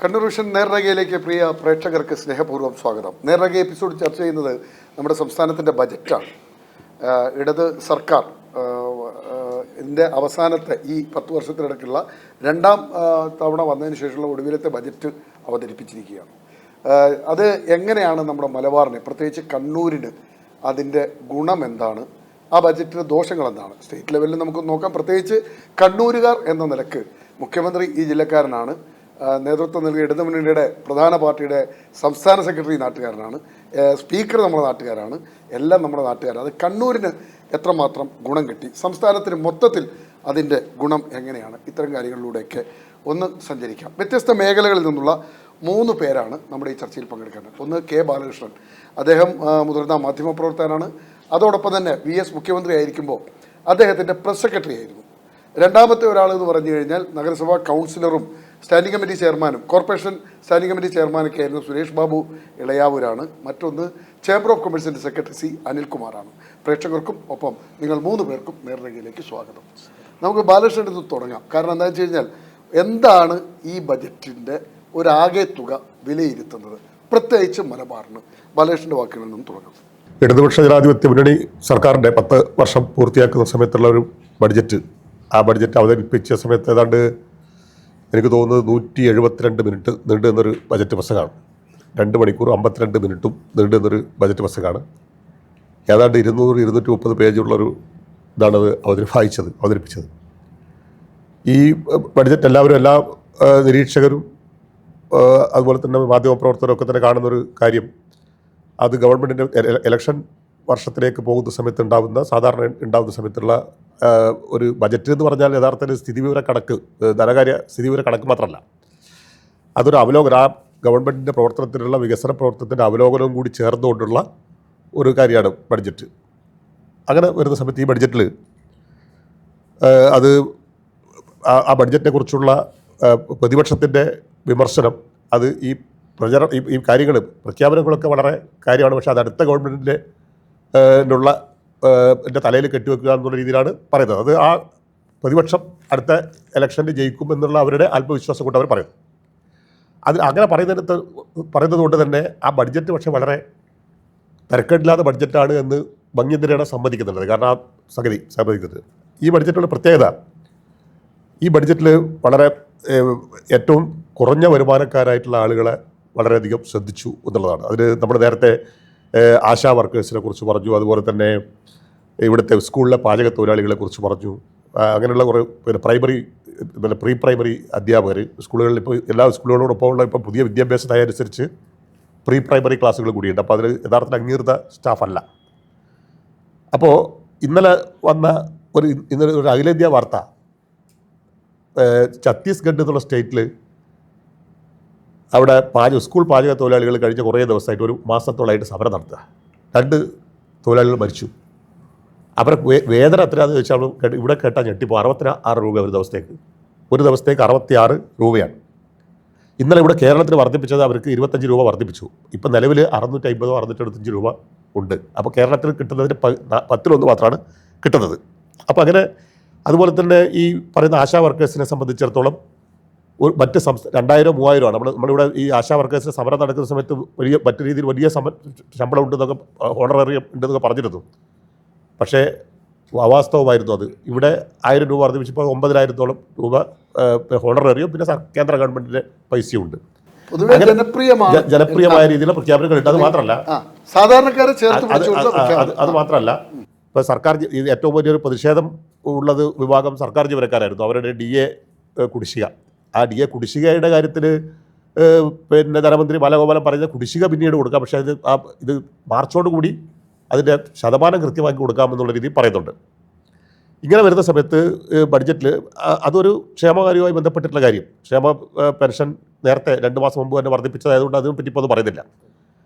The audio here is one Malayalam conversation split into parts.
കണ്ണൂർ വിഷൻ നേർരേഖയിലേക്ക് പ്രിയ പ്രേക്ഷകർക്ക് സ്നേഹപൂർവ്വം സ്വാഗതം. നേർരേഖ എപ്പിസോഡ് ചർച്ച ചെയ്യുന്നത് നമ്മുടെ സംസ്ഥാനത്തിൻ്റെ ബജറ്റാണ്. ഇടത് സർക്കാർ ഇതിൻ്റെ അവസാനത്തെ ഈ 10 വർഷത്തിനിടയ്ക്കുള്ള രണ്ടാം തവണ വന്നതിന് ശേഷമുള്ള ഒടുവിലത്തെ ബജറ്റ് അവതരിപ്പിച്ചിരിക്കുകയാണ്. അത് എങ്ങനെയാണ് നമ്മുടെ മലബാറിന്, പ്രത്യേകിച്ച് കണ്ണൂരിന് അതിൻ്റെ ഗുണം എന്താണ്, ആ ബജറ്റിൻ്റെ ദോഷങ്ങൾ എന്താണ്? സ്റ്റേറ്റ് ലെവലിൽ നമുക്ക് നോക്കാം. പ്രത്യേകിച്ച് കണ്ണൂരുകാർ എന്ന നിലക്ക് മുഖ്യമന്ത്രി ഈ ജില്ലക്കാരനാണ്, നേതൃത്വം നൽകിയ ഇടതുമുന്നണിയുടെ പ്രധാന പാർട്ടിയുടെ സംസ്ഥാന സെക്രട്ടറി നാട്ടുകാരനാണ്, സ്പീക്കർ നമ്മുടെ നാട്ടുകാരാണ്, എല്ലാം നമ്മുടെ നാട്ടുകാരാണ്. അത് കണ്ണൂരിന് എത്രമാത്രം ഗുണം കിട്ടി, സംസ്ഥാനത്തിന് മൊത്തത്തിൽ അതിൻ്റെ ഗുണം എങ്ങനെയാണ്, ഇത്തരം കാര്യങ്ങളിലൂടെയൊക്കെ ഒന്ന് സഞ്ചരിക്കാം. വ്യത്യസ്ത മേഖലകളിൽ നിന്നുള്ള 3 പേരാണ് നമ്മുടെ ഈ ചർച്ചയിൽ പങ്കെടുക്കുന്നത്. ഒന്ന് കെ ബാലകൃഷ്ണൻ, അദ്ദേഹം മുതിർന്ന മാധ്യമപ്രവർത്തകനാണ്. അതോടൊപ്പം തന്നെ VS മുഖ്യമന്ത്രി ആയിരിക്കുമ്പോൾ അദ്ദേഹത്തിൻ്റെ പ്രസ് സെക്രട്ടറി ആയിരുന്നു. രണ്ടാമത്തെ ഒരാൾ എന്ന് പറഞ്ഞു കഴിഞ്ഞാൽ നഗരസഭാ കൗൺസിലറും സ്റ്റാൻഡിംഗ് കമ്മിറ്റി ചെയർമാനും കോർപ്പറേഷൻ സ്റ്റാൻഡിംഗ് കമ്മിറ്റി ചെയർമാനൊക്കെ ആയിരുന്നു സുരേഷ് ബാബു ഇളയാവൂരാണ്. മറ്റൊന്ന് ചേംബർ ഓഫ് കൊമേഴ്സിൻ്റെ സെക്രട്ടറി C. അനിൽകുമാറാണ്. പ്രേക്ഷകർക്കും ഒപ്പം നിങ്ങൾ 3 പേർക്കും നേർരേഖയിലേക്ക് സ്വാഗതം. നമുക്ക് ബാലകൃഷ്ണൻ്റെ ഇത് തുടങ്ങാം. കാരണം എന്താണെന്ന് വെച്ച് കഴിഞ്ഞാൽ എന്താണ് ഈ ബജറ്റിൻ്റെ ഒരാകെ തുക വിലയിരുത്തുന്നത്, പ്രത്യേകിച്ച് മലബാറിന്? ബാലകൃഷ്ണൻ്റെ വാക്കുകളിൽ നിന്നും തുടങ്ങാം. ഇടതുപക്ഷ ജനാധിപത്യ മുന്നണി സർക്കാരിൻ്റെ 10 വർഷം പൂർത്തിയാക്കുന്ന സമയത്തുള്ള ഒരു ബഡ്ജറ്റ്, ആ ബഡ്ജറ്റ് അവതരിപ്പിച്ച സമയത്ത് ഏതാണ്ട് എനിക്ക് തോന്നുന്നത് 172 മിനിറ്റ് നീണ്ടു നിന്നൊരു ബജറ്റ് പ്രസംഗമാണ്. 2 മണിക്കൂർ 52 മിനിറ്റും നീണ്ടു നിന്നൊരു ബജറ്റ് പ്രസംഗമാണ്. ഏതാണ്ട് 200-230 പേജുള്ളൊരു ഇതാണത് അവതരിപ്പിച്ചത്. ഈ ബഡ്ജറ്റ് എല്ലാ നിരീക്ഷകരും അതുപോലെ തന്നെ മാധ്യമപ്രവർത്തകരും ഒക്കെ തന്നെ കാണുന്നൊരു കാര്യം, അത് ഗവൺമെൻറ്റിൻ്റെ ഇലക്ഷൻ വർഷത്തിലേക്ക് പോകുന്ന സമയത്ത് സാധാരണ ഉണ്ടാകുന്ന സമയത്തുള്ള ഒരു ബജറ്റ് എന്ന് പറഞ്ഞാൽ യഥാർത്ഥത്തിൽ സ്ഥിതിവിവര കണക്ക്, ധനകാര്യ സ്ഥിതിവിവര കണക്ക് മാത്രമല്ല, അതൊരു അവലോകനം, ആ ഗവൺമെൻറ്റിൻ്റെ പ്രവർത്തനത്തിലുള്ള വികസന പ്രവർത്തനത്തിൻ്റെ അവലോകനവും കൂടി ചേർന്നുകൊണ്ടുള്ള ഒരു കാര്യമാണ് ബഡ്ജറ്റ്. അങ്ങനെ വരുന്ന സമയത്ത് ഈ ബഡ്ജറ്റിൽ അത് ആ ബഡ്ജറ്റിനെ കുറിച്ചുള്ള പ്രതിപക്ഷത്തിൻ്റെ വിമർശനം, അത് ഈ കാര്യങ്ങൾ പ്രഖ്യാപനങ്ങളൊക്കെ വളരെ കാര്യമാണ്. പക്ഷേ അത് അടുത്ത ഗവൺമെൻറ്റിൻ്റെ എൻ്റെ തലയിൽ കെട്ടിവെക്കുക എന്നുള്ള രീതിയിലാണ് പറയുന്നത്. അത് ആ പ്രതിപക്ഷം അടുത്ത ഇലക്ഷനിൽ ജയിക്കും എന്നുള്ള അവരുടെ ആത്മവിശ്വാസം കൊണ്ട് അവർ പറയുന്നു. അത് അങ്ങനെ പറയുന്നത് കൊണ്ട് തന്നെ ആ ബഡ്ജറ്റ് പക്ഷേ വളരെ തരക്കേടില്ലാത്ത ബഡ്ജറ്റാണ് എന്ന് ഭംഗ്യന്തരയാണ് സമ്മതിക്കുന്നുള്ളത്. കാരണം ആ സമ്മതിക്കുന്നത് ഈ ബഡ്ജറ്റിലുള്ള പ്രത്യേകത, ഈ ബഡ്ജറ്റിൽ വളരെ ഏറ്റവും കുറഞ്ഞ വരുമാനക്കാരായിട്ടുള്ള ആളുകളെ വളരെയധികം ശ്രദ്ധിച്ചു എന്നുള്ളതാണ്. അതിന് നമ്മൾ നേരത്തെ ആശാ വർക്കേഴ്സിനെ കുറിച്ച് പറഞ്ഞു, അതുപോലെ തന്നെ ഇവിടുത്തെ സ്കൂളിലെ പാചക തൊഴിലാളികളെ കുറിച്ച് പറഞ്ഞു. അങ്ങനെയുള്ള കുറേ പ്രീ പ്രൈമറി അധ്യാപകർ സ്കൂളുകളിൽ, ഇപ്പോൾ എല്ലാ സ്കൂളുകളോടൊപ്പം ഉള്ള ഇപ്പോൾ പുതിയ വിദ്യാഭ്യാസ നയം അനുസരിച്ച് പ്രീ പ്രൈമറി ക്ലാസ്സുകൾ കൂടിയുണ്ട്. അപ്പോൾ അതിൽ യഥാർത്ഥത്തിൽ അംഗീകൃത സ്റ്റാഫല്ല. അപ്പോൾ ഇന്നലെ വന്ന ഒരു അഖിലേന്ത്യാ വാർത്ത, ഛത്തീസ്ഗഡ് എന്നുള്ള സ്റ്റേറ്റിൽ അവിടെ സ്കൂൾ പാചക തൊഴിലാളികൾ കഴിഞ്ഞ കുറേ ദിവസമായിട്ട്, ഒരു മാസത്തോളമായിട്ട് സമരം നടത്തുക. 2 തൊഴിലാളികൾ മരിച്ചു. അവരെ വേതനം എത്രയാണെന്ന് ചോദിച്ചാൽ ഇവിടെ കേട്ടാൽ ഞെട്ടിപ്പോൾ 66 രൂപ ഒരു ദിവസത്തേക്ക് 66 രൂപയാണ്. ഇന്നലെ ഇവിടെ കേരളത്തിൽ വർദ്ധിപ്പിച്ചത് അവർക്ക് 25 രൂപ വർദ്ധിപ്പിച്ചു. ഇപ്പം നിലവിൽ 650-675 രൂപ ഉണ്ട്. അപ്പോൾ കേരളത്തിൽ കിട്ടുന്നതിന് 10-1 മാത്രമാണ് കിട്ടുന്നത്. അപ്പോൾ അങ്ങനെ അതുപോലെ തന്നെ ഈ പറയുന്ന ആശാ വർക്കേഴ്സിനെ സംബന്ധിച്ചിടത്തോളം മറ്റ് 2000-3000 ആണ്. നമ്മളിവിടെ ഈ ആശാ വർക്കേഴ്സിന് സമരം നടക്കുന്ന സമയത്ത് മറ്റു രീതിയിൽ വലിയ ശമ്പളം ഉണ്ടെന്നൊക്കെ, ഹോണറേറിയം ഉണ്ടെന്നൊക്കെ പറഞ്ഞിരുന്നു. പക്ഷേ അവാസ്തവമായിരുന്നു അത്. ഇവിടെ 1000 രൂപ വർദ്ധിപ്പിച്ചപ്പോൾ 9000-ഓളം രൂപ ഹോണറേറിയം, പിന്നെ കേന്ദ്ര ഗവൺമെൻറ്റിൻ്റെ പൈസയും ജനപ്രിയമായ രീതിയിലുള്ള പ്രഖ്യാപനങ്ങളുണ്ട്. അത് മാത്രമല്ല സാധാരണക്കാരെ അത് മാത്രമല്ല ഇപ്പോൾ സർക്കാർ ഏറ്റവും വലിയൊരു പ്രതിഷേധം ഉള്ളത് വിഭാഗം സർക്കാർ ജീവനക്കാരായിരുന്നു. അവരുടെ DA കുടിശ്ശിക, ആ DA കുടിശ്ശികയുടെ കാര്യത്തിൽ പിന്നെ ധനമന്ത്രി ബാലഗോപാലൻ പറയുന്നത് കുടിശ്ശിക പിന്നീട് കൊടുക്കാം, പക്ഷേ ഇത് മാർച്ചോടുകൂടി അതിൻ്റെ ശതമാനം കൃത്യമാക്കി കൊടുക്കാമെന്നുള്ള രീതിയിൽ പറയുന്നുണ്ട്. ഇങ്ങനെ വരുന്ന സമയത്ത് ബഡ്ജറ്റിൽ അതൊരു ക്ഷേമകാര്യവുമായി ബന്ധപ്പെട്ടിട്ടുള്ള കാര്യം, ക്ഷേമ പെൻഷൻ നേരത്തെ 2 മാസം മുമ്പ് തന്നെ വർദ്ധിപ്പിച്ചതായതുകൊണ്ട് അതിനെപ്പറ്റി ഇപ്പോൾ ഒന്നും പറയുന്നില്ല.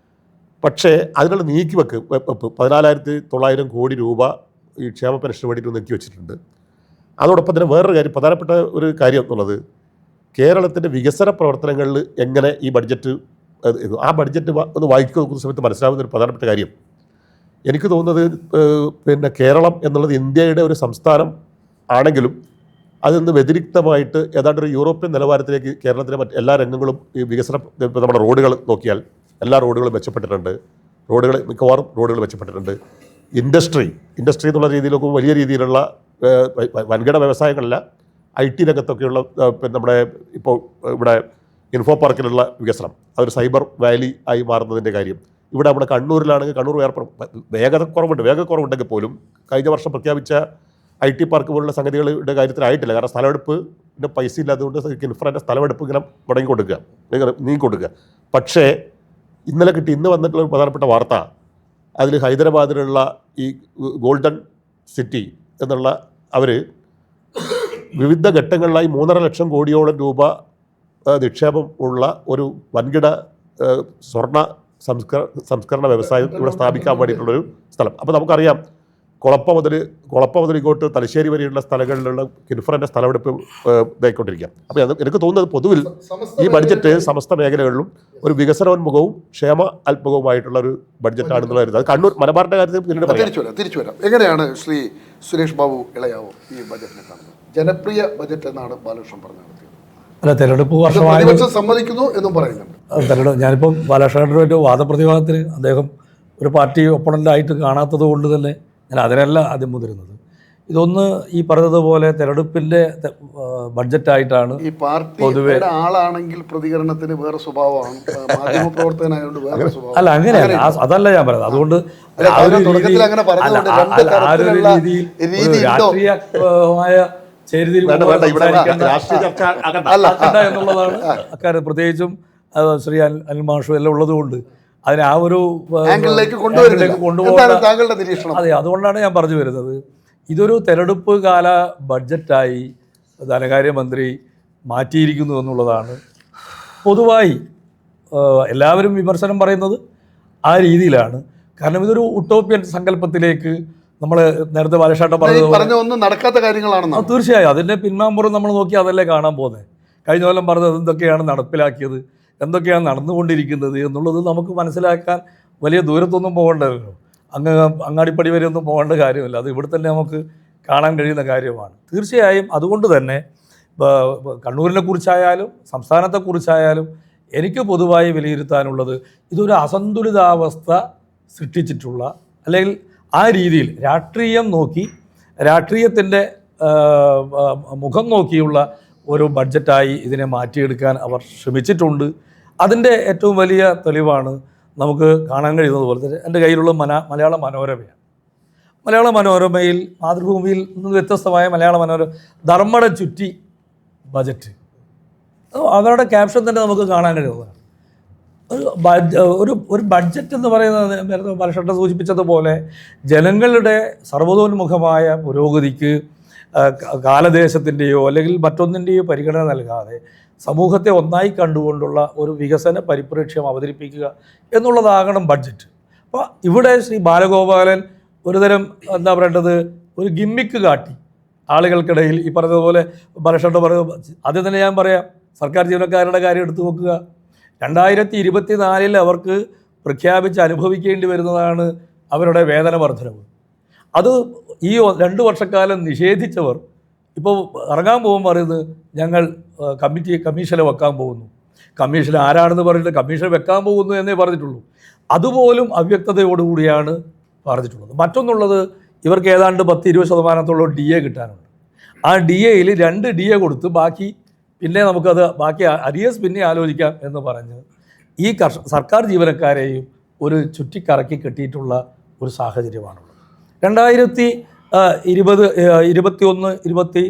പക്ഷേ അതിനുള്ള നീക്കിവെക്ക് 14,900 കോടി രൂപ ഈ ക്ഷേമ പെൻഷന് വേണ്ടിയിട്ട് നീക്കി വെച്ചിട്ടുണ്ട്. അതോടൊപ്പം തന്നെ വേറൊരു കാര്യം, പ്രധാനപ്പെട്ട ഒരു കാര്യം എന്നുള്ളത്, കേരളത്തിൻ്റെ വികസന പ്രവർത്തനങ്ങളിൽ എങ്ങനെ ഈ ബഡ്ജറ്റ്, ആ ബഡ്ജറ്റ് ഒന്ന് വായിച്ചു നോക്കുന്ന സമയത്ത് മനസ്സിലാവുന്ന ഒരു പ്രധാനപ്പെട്ട കാര്യം, എനിക്ക് തോന്നുന്നത് പിന്നെ കേരളം എന്നുള്ളത് ഇന്ത്യയുടെ ഒരു സംസ്ഥാനം ആണെങ്കിലും അതിൽ വ്യതിരിക്തമായിട്ട് ഏതാണ്ട് ഒരു യൂറോപ്യൻ നിലവാരത്തിലേക്ക് കേരളത്തിലെ മറ്റ് എല്ലാ രംഗങ്ങളും ഈ വികസനം, ഇപ്പോൾ നമ്മുടെ റോഡുകൾ നോക്കിയാൽ എല്ലാ റോഡുകളും മെച്ചപ്പെട്ടിട്ടുണ്ട്. മിക്കവാറും റോഡുകൾ മെച്ചപ്പെട്ടിട്ടുണ്ട്. ഇൻഡസ്ട്രി എന്നുള്ള രീതിയിലൊക്കെ വലിയ രീതിയിലുള്ള വൻകിട വ്യവസായങ്ങളല്ല, IT രംഗത്തൊക്കെയുള്ള നമ്മുടെ ഇപ്പോൾ ഇവിടെ ഇൻഫോ പാർക്കിലുള്ള വികസനം, അതൊരു സൈബർ വാലി ആയി മാറുന്നതിൻ്റെ കാര്യം. ഇവിടെ നമ്മുടെ കണ്ണൂരിലാണെങ്കിൽ കണ്ണൂർ വേഗക്കുറവുണ്ടെങ്കിൽ പോലും കഴിഞ്ഞ വർഷം പ്രഖ്യാപിച്ച IT പാർക്ക് പോലുള്ള സംഗതികളുടെ കാര്യത്തിലായിട്ടില്ല. കാരണം സ്ഥലമെടുപ്പിൻ്റെ പൈസ ഇല്ലാത്തതുകൊണ്ട് ഇൻഫ്രാൻ്റെ സ്ഥലമെടുപ്പ് ഇങ്ങനെ നീങ്ങിക്കൊടുക്കുക. പക്ഷേ ഇന്ന് വന്നിട്ടുള്ള ഒരു പ്രധാനപ്പെട്ട വാർത്ത, അതിൽ ഹൈദരാബാദിലുള്ള ഈ ഗോൾഡൻ സിറ്റി എന്നുള്ള അവർ വിവിധ ഘട്ടങ്ങളിലായി 3.5 ലക്ഷം കോടിയോളം രൂപ നിക്ഷേപം ഉള്ള ഒരു വൻകിട സ്വർണ്ണ സംസ്കരണ വ്യവസായം ഇവിടെ സ്ഥാപിക്കാൻ വേണ്ടിയിട്ടുള്ളൊരു സ്ഥലം. അപ്പോൾ നമുക്കറിയാം, കുളപ്പ മുതൽ ഇങ്ങോട്ട് തലശ്ശേരി വരെയുള്ള സ്ഥലങ്ങളിലുള്ള കിൻഫ്രൻ്റെ സ്ഥലമെടുപ്പ് ഇതായിക്കൊണ്ടിരിക്കുക. അപ്പോൾ എനിക്ക് തോന്നുന്നത് പൊതുവിൽ ഈ ബഡ്ജറ്റ് സമസ്ത മേഖലകളിലും ഒരു വികസനോന്മുഖവും ക്ഷേമാത്മകവുമായിട്ടുള്ള ഒരു ബഡ്ജറ്റാണെന്നുള്ള അത് കണ്ണൂർ മലബാറിൻ്റെ കാര്യത്തിൽ പിന്നീട് തിരിച്ചു വരാം. എങ്ങനെയാണ് ശ്രീ സുരേഷ് ബാബു ഇളയാവോ ഈ ബഡ്ജറ്റിനെ കാണുന്നത്? ജനപ്രിയ ബഡ്ജറ്റ് എന്നാണ് ബാലകൃഷ്ണൻ പറഞ്ഞത്. അല്ല, തെരഞ്ഞെടുപ്പ് വർഷമായി സമ്മതിക്കുന്നു എന്നും പറയുന്നുണ്ട്. ഞാനിപ്പം ബാലകൃഷ്ണൻ്റെ വാദപ്രതിവാദത്തിന് അദ്ദേഹം ഒരു പാർട്ടി ഒപ്പണൻ്റായിട്ട് കാണാത്തത് കൊണ്ട് തന്നെ ഞാൻ അതിനല്ല ആദ്യം മുതിരുന്നത്. ഇതൊന്ന് ഈ പറഞ്ഞതുപോലെ തെരഞ്ഞെടുപ്പിൻ്റെ ബഡ്ജറ്റായിട്ടാണ്. ഈ പാർട്ടി ആളാണെങ്കിൽ പ്രതികരണത്തിന് വേറെ സ്വഭാവമാണ്, മാധ്യമപ്രവർത്തകനായതുകൊണ്ട് വേറെ സ്വഭാവം. അല്ല, അങ്ങനെയല്ല, അതല്ല ഞാൻ പറയുന്നത്. അതുകൊണ്ട് രാഷ്ട്രീയമായ ചേരിതിരിവ് എന്നുള്ളതാണ് അക്കാര്യം. പ്രത്യേകിച്ചും ശ്രീ അനിൽ മാഷു എല്ലാം ഉള്ളതുകൊണ്ട് അതിനെ ആ ഒരു കൊണ്ടുപോകാൻ. അതെ, അതുകൊണ്ടാണ് ഞാൻ പറഞ്ഞു വരുന്നത്, ഇതൊരു തെരഞ്ഞെടുപ്പ് കാല ബഡ്ജറ്റായി ധനകാര്യമന്ത്രി മാറ്റിയിരിക്കുന്നു എന്നുള്ളതാണ് പൊതുവായി എല്ലാവരും വിമർശനം പറയുന്നത് ആ രീതിയിലാണ്. കാരണം ഇതൊരു ഉട്ടോപ്യൻ സങ്കല്പത്തിലേക്ക് നമ്മൾ നേരത്തെ ബാലകൃഷ്ണൻ ഒന്നും നടക്കാത്ത കാര്യങ്ങളാണ്. തീർച്ചയായും അതിൻ്റെ പിന്നാമ്പുറം നമ്മൾ നോക്കി അതല്ലേ കാണാൻ പോകുന്നത്. കഴിഞ്ഞ കൊല്ലം പറഞ്ഞത് എന്തൊക്കെയാണ് നടപ്പിലാക്കിയത്, എന്തൊക്കെയാണ് നടന്നുകൊണ്ടിരിക്കുന്നത് എന്നുള്ളത് നമുക്ക് മനസ്സിലാക്കാൻ വലിയ ദൂരത്തൊന്നും പോകേണ്ടല്ലോ, അങ്ങാടിപ്പടി വരെ ഒന്നും പോകേണ്ട കാര്യമില്ല. അത് ഇവിടെ തന്നെ നമുക്ക് കാണാൻ കഴിയുന്ന കാര്യമാണ്. തീർച്ചയായും അതുകൊണ്ട് തന്നെ കണ്ണൂരിനെ കുറിച്ചായാലും സംസ്ഥാനത്തെക്കുറിച്ചായാലും എനിക്ക് പൊതുവായി വിലയിരുത്താനുള്ളത്, ഇതൊരു അസന്തുലിതാവസ്ഥ സൃഷ്ടിച്ചിട്ടുള്ള, അല്ലെങ്കിൽ ആ രീതിയിൽ രാഷ്ട്രീയം നോക്കി രാഷ്ട്രീയത്തിൻ്റെ മുഖം നോക്കിയുള്ള ഒരു ബഡ്ജറ്റായി ഇതിനെ മാറ്റിയെടുക്കാൻ അവർ ശ്രമിച്ചിട്ടുണ്ട്. അതിൻ്റെ ഏറ്റവും വലിയ തെളിവാണ് നമുക്ക് കാണാൻ കഴിയുന്നത് പോലെ തന്നെ എൻ്റെ കയ്യിലുള്ള മലയാള മനോരമയാണ്. മലയാള മനോരമയിൽ മാതൃഭൂമിയിൽ നിന്ന് വ്യത്യസ്തമായ മലയാള മനോരമ ധർമ്മട ചുറ്റി ബജറ്റ്, അവരുടെ ക്യാപ്ഷൻ തന്നെ നമുക്ക് കാണാൻ കഴിയുന്നതാണ്. ഒരു ബഡ്ജറ്റ് എന്ന് പറയുന്നത് നേരത്തെ ബാലകൃഷ്ണൻ സൂചിപ്പിച്ചതുപോലെ ജനങ്ങളുടെ സർവ്വതോന്മുഖമായ പുരോഗതിക്ക് കാലദേശത്തിൻ്റെയോ അല്ലെങ്കിൽ മറ്റൊന്നിൻ്റെയോ പരിഗണന നൽകാതെ സമൂഹത്തെ ഒന്നായി കണ്ടുകൊണ്ടുള്ള ഒരു വികസന പരിപ്രേക്ഷ്യം അവതരിപ്പിക്കുക എന്നുള്ളതാകണം ബഡ്ജറ്റ്. അപ്പോൾ ഇവിടെ ശ്രീ ബാലഗോപാലൻ ഒരുതരം എന്താ പറയേണ്ടത്, ഒരു ഗിമ്മിക്ക് കാട്ടി ആളുകൾക്കിടയിൽ. ഈ പറഞ്ഞതുപോലെ ബാലകൃഷ്ണൻ പറയുന്നത് ആദ്യം തന്നെ ഞാൻ പറയാം, സർക്കാർ ജീവനക്കാരുടെ കാര്യം എടുത്തു നോക്കുക. 2024 അവർക്ക് പ്രഖ്യാപിച്ച് അനുഭവിക്കേണ്ടി വരുന്നതാണ് അവരുടെ വേതന വർധനവ്. അത് ഈ 2 വർഷക്കാലം നിഷേധിച്ചവർ ഇപ്പോൾ ഇറങ്ങാൻ പോകുമ്പോൾ പറയുന്നത് ഞങ്ങൾ കമ്മീഷനെ വെക്കാൻ പോകുന്നു. കമ്മീഷൻ ആരാണെന്ന് പറഞ്ഞിട്ട് കമ്മീഷൻ വെക്കാൻ പോകുന്നു എന്നേ പറഞ്ഞിട്ടുള്ളൂ. അതുപോലും അവ്യക്തതയോടുകൂടിയാണ് പറഞ്ഞിട്ടുള്ളത്. മറ്റൊന്നുള്ളത്, ഇവർക്ക് ഏതാണ്ട് 10-20% DA കിട്ടാനുണ്ട്. ആ DAയിൽ 2 DA കൊടുത്ത് ബാക്കി പിന്നെ നമുക്കത് ബാക്കി അരിയസ് പിന്നെ ആലോചിക്കാം എന്ന് പറഞ്ഞ് ഈ സർക്കാർ ജീവനക്കാരെയും ഒരു ചുറ്റിക്കറക്കി കെട്ടിയിട്ടുള്ള ഒരു സാഹചര്യമാണുള്ളത്. 2020, 2021, 2026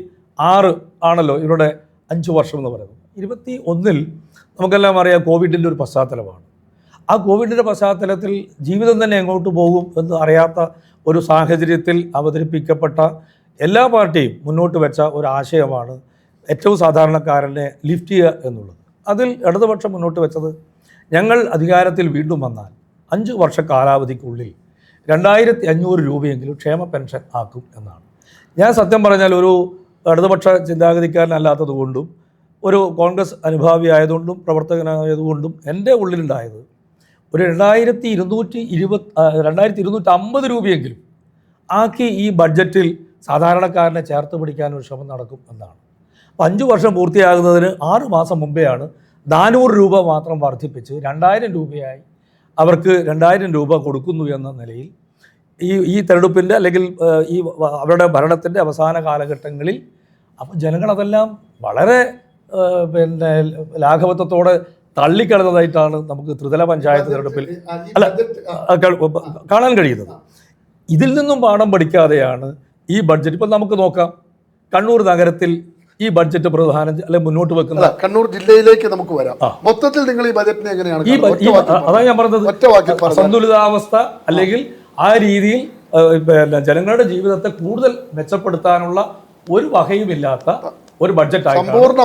ആണല്ലോ ഇവരുടെ 5 വർഷം എന്ന് പറയുന്നത്. 2021 നമുക്കെല്ലാം അറിയാം കോവിഡിൻ്റെ ഒരു പശ്ചാത്തലമാണ്. ആ കോവിഡിൻ്റെ പശ്ചാത്തലത്തിൽ ജീവിതം തന്നെ എങ്ങോട്ട് പോകും എന്ന് അറിയാത്ത ഒരു സാഹചര്യത്തിൽ അവതരിപ്പിക്കപ്പെട്ട എല്ലാ പാർട്ടിയും മുന്നോട്ട് വെച്ച ഒരു ആശയമാണ് ഏറ്റവും സാധാരണക്കാരനെ ലിഫ്റ്റ് ചെയ്യുക എന്നുള്ളത്. അതിൽ ഇടതുപക്ഷം മുന്നോട്ട് വെച്ചത്, ഞങ്ങൾ അധികാരത്തിൽ വീണ്ടും വന്നാൽ 5 വർഷ കാലാവധിക്കുള്ളിൽ 2500 രൂപയെങ്കിലും ക്ഷേമ പെൻഷൻ ആക്കും എന്നാണ്. ഞാൻ സത്യം പറഞ്ഞാൽ ഒരു ഇടതുപക്ഷ ചിന്താഗതിക്കാരനല്ലാത്തത് കൊണ്ടും ഒരു കോൺഗ്രസ് അനുഭാവിയായതുകൊണ്ടും പ്രവർത്തകനായതുകൊണ്ടും എൻ്റെ ഉള്ളിലുണ്ടായത് ഒരു 2250 രൂപയെങ്കിലും ആക്കി ഈ ബഡ്ജറ്റിൽ സാധാരണക്കാരനെ ചേർത്ത് പിടിക്കാനൊരു ശ്രമം നടക്കും എന്നാണ്. അപ്പോൾ 5 വർഷം പൂർത്തിയാകുന്നതിന് 6 മാസം മുമ്പെയാണ് 400 രൂപ മാത്രം വർദ്ധിപ്പിച്ച് 2000 രൂപയായി അവർക്ക് 2000 രൂപ കൊടുക്കുന്നു എന്ന നിലയിൽ ഈ തെരഞ്ഞെടുപ്പിൻ്റെ അല്ലെങ്കിൽ അവരുടെ ഭരണത്തിൻ്റെ അവസാന കാലഘട്ടങ്ങളിൽ അപ്പോൾ ജനങ്ങളതെല്ലാം വളരെ പിന്നെ ലാഘവത്വത്തോടെ തള്ളിക്കളഞ്ഞതായിട്ടാണ് നമുക്ക് ത്രിതല പഞ്ചായത്ത് തെരഞ്ഞെടുപ്പിൽ കാണാൻ കഴിയുന്നത്. ഇതിൽ നിന്നും പാഠം പഠിക്കാതെയാണ് ഈ ബഡ്ജറ്റ്. ഇപ്പം നമുക്ക് നോക്കാം, കണ്ണൂർ നഗരത്തിൽ ഈ ബഡ്ജറ്റ് മുന്നോട്ട് വെക്കുന്ന കണ്ണൂർ ജില്ലയിലേക്ക് നമുക്ക് വരാം. മൊത്തത്തിൽ നിങ്ങൾ ഈ ബജറ്റിനെ എങ്ങനെയാണ് അതാണ് ഞാൻ പറഞ്ഞത്, സന്തുലിതാവസ്ഥ അല്ലെങ്കിൽ ആ രീതിയിൽ ജനങ്ങളുടെ ജീവിതത്തെ കൂടുതൽ മെച്ചപ്പെടുത്താനുള്ള ഒരു വകയുമില്ലാത്ത ഒരു ബഡ്ജറ്റ് സമ്പൂർണ്ണ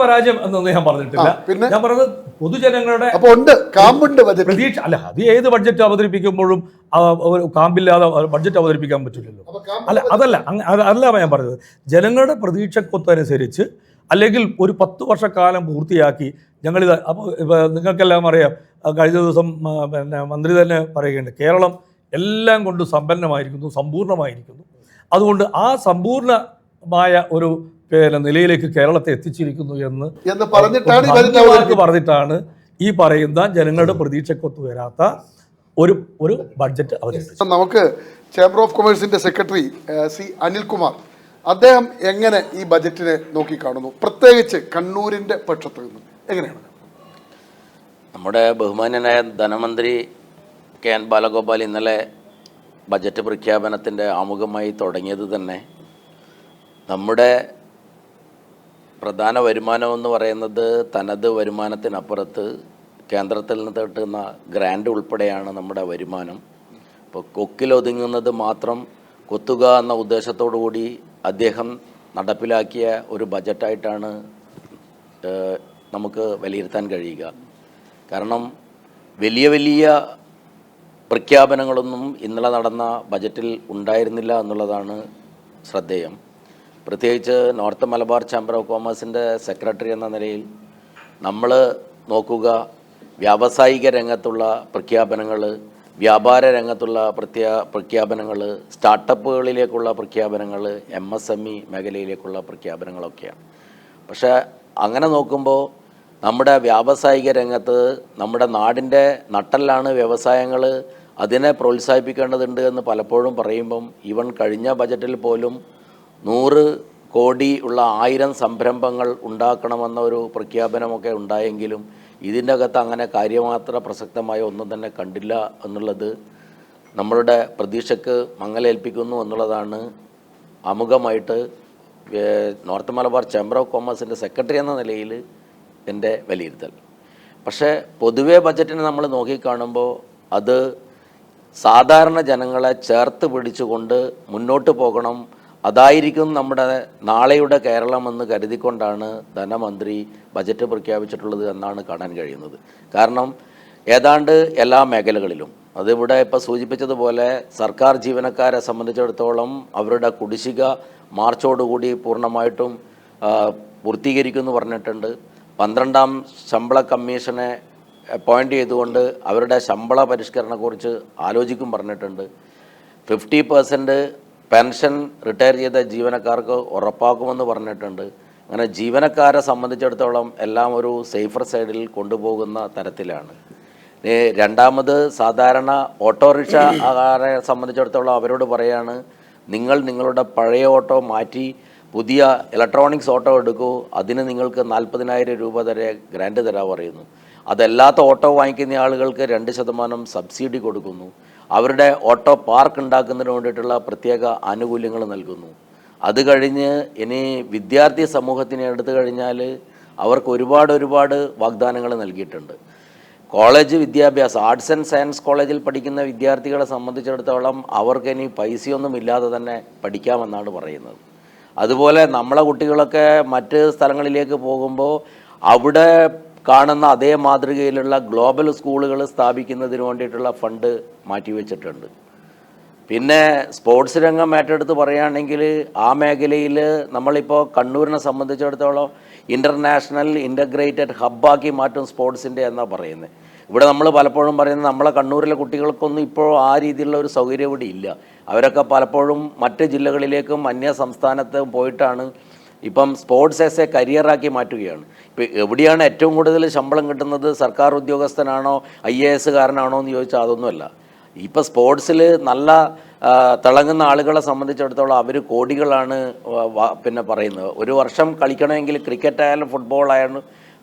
പരാജയം എന്നൊന്നും ഞാൻ പറഞ്ഞിട്ടില്ല. ഞാൻ പറഞ്ഞത് പൊതുജനങ്ങളുടെ പ്രതീക്ഷ അല്ല, അത് ഏത് ബഡ്ജറ്റ് അവതരിപ്പിക്കുമ്പോഴും കാമ്പില്ലാതെ ബഡ്ജറ്റ് അവതരിപ്പിക്കാൻ പറ്റില്ലല്ലോ. അതല്ല ഞാൻ പറഞ്ഞത്. ജനങ്ങളുടെ പ്രതീക്ഷക്കൊത്തനുസരിച്ച് അല്ലെങ്കിൽ ഒരു 10 വർഷക്കാലം പൂർത്തിയാക്കി ഞങ്ങളിത്. അപ്പോൾ നിങ്ങൾക്കെല്ലാം അറിയാം, കഴിഞ്ഞ ദിവസം പിന്നെ മന്ത്രി തന്നെ പറയുകയുണ്ട്, കേരളം എല്ലാം കൊണ്ട് സമ്പന്നമായിരിക്കുന്നു, സമ്പൂർണ്ണമായിരിക്കുന്നു. അതുകൊണ്ട് ആ സമ്പൂർണ്ണമായ ഒരു നിലയിലേക്ക് കേരളത്തെ എത്തിച്ചിരിക്കുന്നു എന്ന് പറഞ്ഞിട്ടാണ് ഈ പറയുന്ന ജനങ്ങളുടെ പ്രതീക്ഷക്കൊത്തു വരാത്ത ഒരു ബഡ്ജറ്റ് അവതരിപ്പിച്ചത്. നമുക്ക് ചേംബർ ഓഫ് കൊമേഴ്സിന്റെ സെക്രട്ടറി സി അനിൽകുമാർ, അദ്ദേഹം എങ്ങനെ ഈ ബജറ്റിനെ നോക്കിക്കാണുന്നു, പ്രത്യേകിച്ച് കണ്ണൂരിന്റെ പക്ഷത്ത് നിന്ന് എങ്ങനെയാണ്? നമ്മുടെ ബഹുമാന്യനായ ധനമന്ത്രി കെ.എൻ. ബാലഗോപാൽ ഇന്നലെ ബജറ്റ് പ്രഖ്യാപനത്തിൻ്റെ ആമുഖമായി തുടങ്ങിയത് തന്നെ നമ്മുടെ പ്രധാന വരുമാനമെന്ന് പറയുന്നത് തനത് വരുമാനത്തിനപ്പുറത്ത് കേന്ദ്രത്തിൽ നിന്ന് കിട്ടുന്ന ഗ്രാൻഡ് ഉൾപ്പെടെയാണ് നമ്മുടെ വരുമാനം. ഇപ്പോൾ കൊക്കിലൊതുങ്ങുന്നത് മാത്രം കൊത്തുക എന്ന ഉദ്ദേശത്തോടു കൂടി അദ്ദേഹം നടപ്പിലാക്കിയ ഒരു ബജറ്റായിട്ടാണ് നമുക്ക് വിലയിരുത്താൻ കഴിയുക. കാരണം വലിയ വലിയ പ്രഖ്യാപനങ്ങളൊന്നും ഇന്നലെ നടന്ന ബജറ്റിൽ ഉണ്ടായിരുന്നില്ല എന്നുള്ളതാണ് ശ്രദ്ധേയം. പ്രത്യേകിച്ച് നോർത്ത് മലബാർ ചേംബർ ഓഫ് കോമേഴ്സിൻ്റെ സെക്രട്ടറി എന്ന നിലയിൽ നമ്മൾ നോക്കുക, വ്യാവസായിക രംഗത്തുള്ള പ്രഖ്യാപനങ്ങൾ, വ്യാപാര രംഗത്തുള്ള പ്രഖ്യാപനങ്ങൾ, സ്റ്റാർട്ടപ്പുകളിലേക്കുള്ള പ്രഖ്യാപനങ്ങൾ, MSME മേഖലയിലേക്കുള്ള പ്രഖ്യാപനങ്ങളൊക്കെയാണ്. പക്ഷേ അങ്ങനെ നോക്കുമ്പോൾ നമ്മുടെ വ്യാവസായിക രംഗത്ത് നമ്മുടെ നാടിൻ്റെ നട്ടെല്ലാണ് വ്യവസായങ്ങൾ, അതിനെ പ്രോത്സാഹിപ്പിക്കേണ്ടതുണ്ട് എന്ന് പലപ്പോഴും പറയുമ്പം ഈവൻ കഴിഞ്ഞ ബജറ്റിൽ പോലും 100 കോടി ഉള്ള 1000 സംരംഭങ്ങൾ ഉണ്ടാക്കണമെന്ന ഒരു പ്രഖ്യാപനമൊക്കെ ഉണ്ടായെങ്കിലും ഇതിൻ്റെ അകത്ത് അങ്ങനെ കാര്യമാത്ര പ്രസക്തമായ ഒന്നും തന്നെ കണ്ടില്ല എന്നുള്ളത് നമ്മളുടെ പ്രതീക്ഷയ്ക്ക് മങ്ങലേൽപ്പിക്കുന്നു എന്നുള്ളതാണ് ആമുഖമായിട്ട് നോർത്ത് മലബാർ ചേംബർ ഓഫ് കൊമേഴ്സിൻ്റെ സെക്രട്ടറി എന്ന നിലയിൽ എൻ്റെ വിലയിരുത്തൽ. പക്ഷേ പൊതുവേ ബജറ്റിനെ നമ്മൾ നോക്കിക്കാണുമ്പോൾ അത് സാധാരണ ജനങ്ങളെ ചേർത്ത് പിടിച്ചുകൊണ്ട് മുന്നോട്ട് പോകണം, അതായിരിക്കും നമ്മുടെ നാളെയുടെ കേരളം എന്ന് കരുതിക്കൊണ്ടാണ് ധനമന്ത്രി ബജറ്റ് പ്രഖ്യാപിച്ചിട്ടുള്ളത് എന്നാണ് കാണാൻ കഴിയുന്നത്. കാരണം ഏതാണ്ട് എല്ലാ മേഖലകളിലും, അതിവിടെ ഇപ്പോൾ സൂചിപ്പിച്ചതുപോലെ സർക്കാർ ജീവനക്കാരെ സംബന്ധിച്ചിടത്തോളം അവരുടെ കുടിശ്ശിക മാർച്ചോടുകൂടി പൂർണ്ണമായിട്ടും പൂർത്തീകരിക്കുമെന്ന് പറഞ്ഞിട്ടുണ്ട്. 12ാം ശമ്പള കമ്മീഷനെ അപ്പോയിൻ്റ് ചെയ്തുകൊണ്ട് അവരുടെ ശമ്പള പരിഷ്കരണത്തെക്കുറിച്ച് ആലോചിക്കും പറഞ്ഞിട്ടുണ്ട്. 50% പെൻഷൻ റിട്ടയർ ചെയ്ത ജീവനക്കാർക്ക് ഉറപ്പാക്കുമെന്ന് പറഞ്ഞിട്ടുണ്ട്. അങ്ങനെ ജീവനക്കാരെ സംബന്ധിച്ചിടത്തോളം എല്ലാം ഒരു സേഫർ സൈഡിൽ കൊണ്ടുപോകുന്ന തരത്തിലാണ്. രണ്ടാമത് സാധാരണ ഓട്ടോറിക്ഷക്കാരെ സംബന്ധിച്ചിടത്തോളം അവരോട് പറയാണ്, നിങ്ങളുടെ പഴയ ഓട്ടോ മാറ്റി പുതിയ ഇലക്ട്രോണിക്സ് ഓട്ടോ എടുക്കൂ, അതിന് നിങ്ങൾക്ക് 40,000 രൂപ വരെ ഗ്രാൻഡ് തരാൻ പറയുന്നു. അതല്ലാത്ത ഓട്ടോ വാങ്ങിക്കുന്ന ആളുകൾക്ക് 2% സബ്സിഡി കൊടുക്കുന്നു. അവരുടെ ഓട്ടോ പാർക്ക് ഉണ്ടാക്കുന്നതിന് വേണ്ടിയിട്ടുള്ള പ്രത്യേക ആനുകൂല്യങ്ങൾ നൽകുന്നു. അത് കഴിഞ്ഞ് ഇനി വിദ്യാർത്ഥി സമൂഹത്തിനെ എടുത്തു കഴിഞ്ഞാൽ അവർക്ക് ഒരുപാട് വാഗ്ദാനങ്ങൾ നൽകിയിട്ടുണ്ട്. കോളേജ് വിദ്യാഭ്യാസം, ആർട്സ് ആൻഡ് സയൻസ് കോളേജിൽ പഠിക്കുന്ന വിദ്യാർത്ഥികളെ സംബന്ധിച്ചിടത്തോളം അവർക്ക് ഇനി പൈസയൊന്നും ഇല്ലാതെ തന്നെ പഠിക്കാമെന്നാണ് പറയുന്നത്. അതുപോലെ നമ്മളെ കുട്ടികളൊക്കെ മറ്റ് സ്ഥലങ്ങളിലേക്ക് പോകുമ്പോൾ അവിടെ കാണുന്ന അതേ മാതൃകയിലുള്ള ഗ്ലോബൽ സ്കൂളുകൾ സ്ഥാപിക്കുന്നതിന് വേണ്ടിയിട്ടുള്ള ഫണ്ട് മാറ്റിവെച്ചിട്ടുണ്ട്. പിന്നെ സ്പോർട്സ് രംഗം ഏറ്റെടുത്ത് പറയുകയാണെങ്കിൽ ആ മേഖലയിൽ നമ്മളിപ്പോൾ കണ്ണൂരിനെ സംബന്ധിച്ചിടത്തോളം ഇൻ്റർനാഷണൽ ഇൻ്റഗ്രേറ്റഡ് ഹബ്ബാക്കി മാറ്റും സ്പോർട്സിൻ്റെ എന്നാണ് പറയുന്നത്. ഇവിടെ നമ്മൾ പലപ്പോഴും പറയുന്നത് നമ്മളെ കണ്ണൂരിലെ കുട്ടികൾക്കൊന്നും ഇപ്പോൾ ആ രീതിയിലുള്ള ഒരു സൗകര്യം ഇവിടെ ഇല്ല. അവരൊക്കെ പലപ്പോഴും മറ്റ് ജില്ലകളിലേക്കും അന്യ സംസ്ഥാനത്തും പോയിട്ടാണ് ഇപ്പം സ്പോർട്സ് ആസ് എ കരിയറാക്കി മാറ്റുകയാണ്. ഇപ്പോൾ എവിടെയാണ് ഏറ്റവും കൂടുതൽ ശമ്പളം കിട്ടുന്നത്? സർക്കാർ ഉദ്യോഗസ്ഥനാണോ IAS കാരനാണോ എന്ന് ചോദിച്ചാൽ അതൊന്നുമല്ല. ഇപ്പോൾ സ്പോർട്സിൽ നല്ല തിളങ്ങുന്ന ആളുകളെ സംബന്ധിച്ചിടത്തോളം അവർ കോടികളാണ് പിന്നെ പറയുന്നത്. ഒരു വർഷം കളിക്കണമെങ്കിൽ ക്രിക്കറ്റ് ആയാലും ഫുട്ബോൾ ആയാലും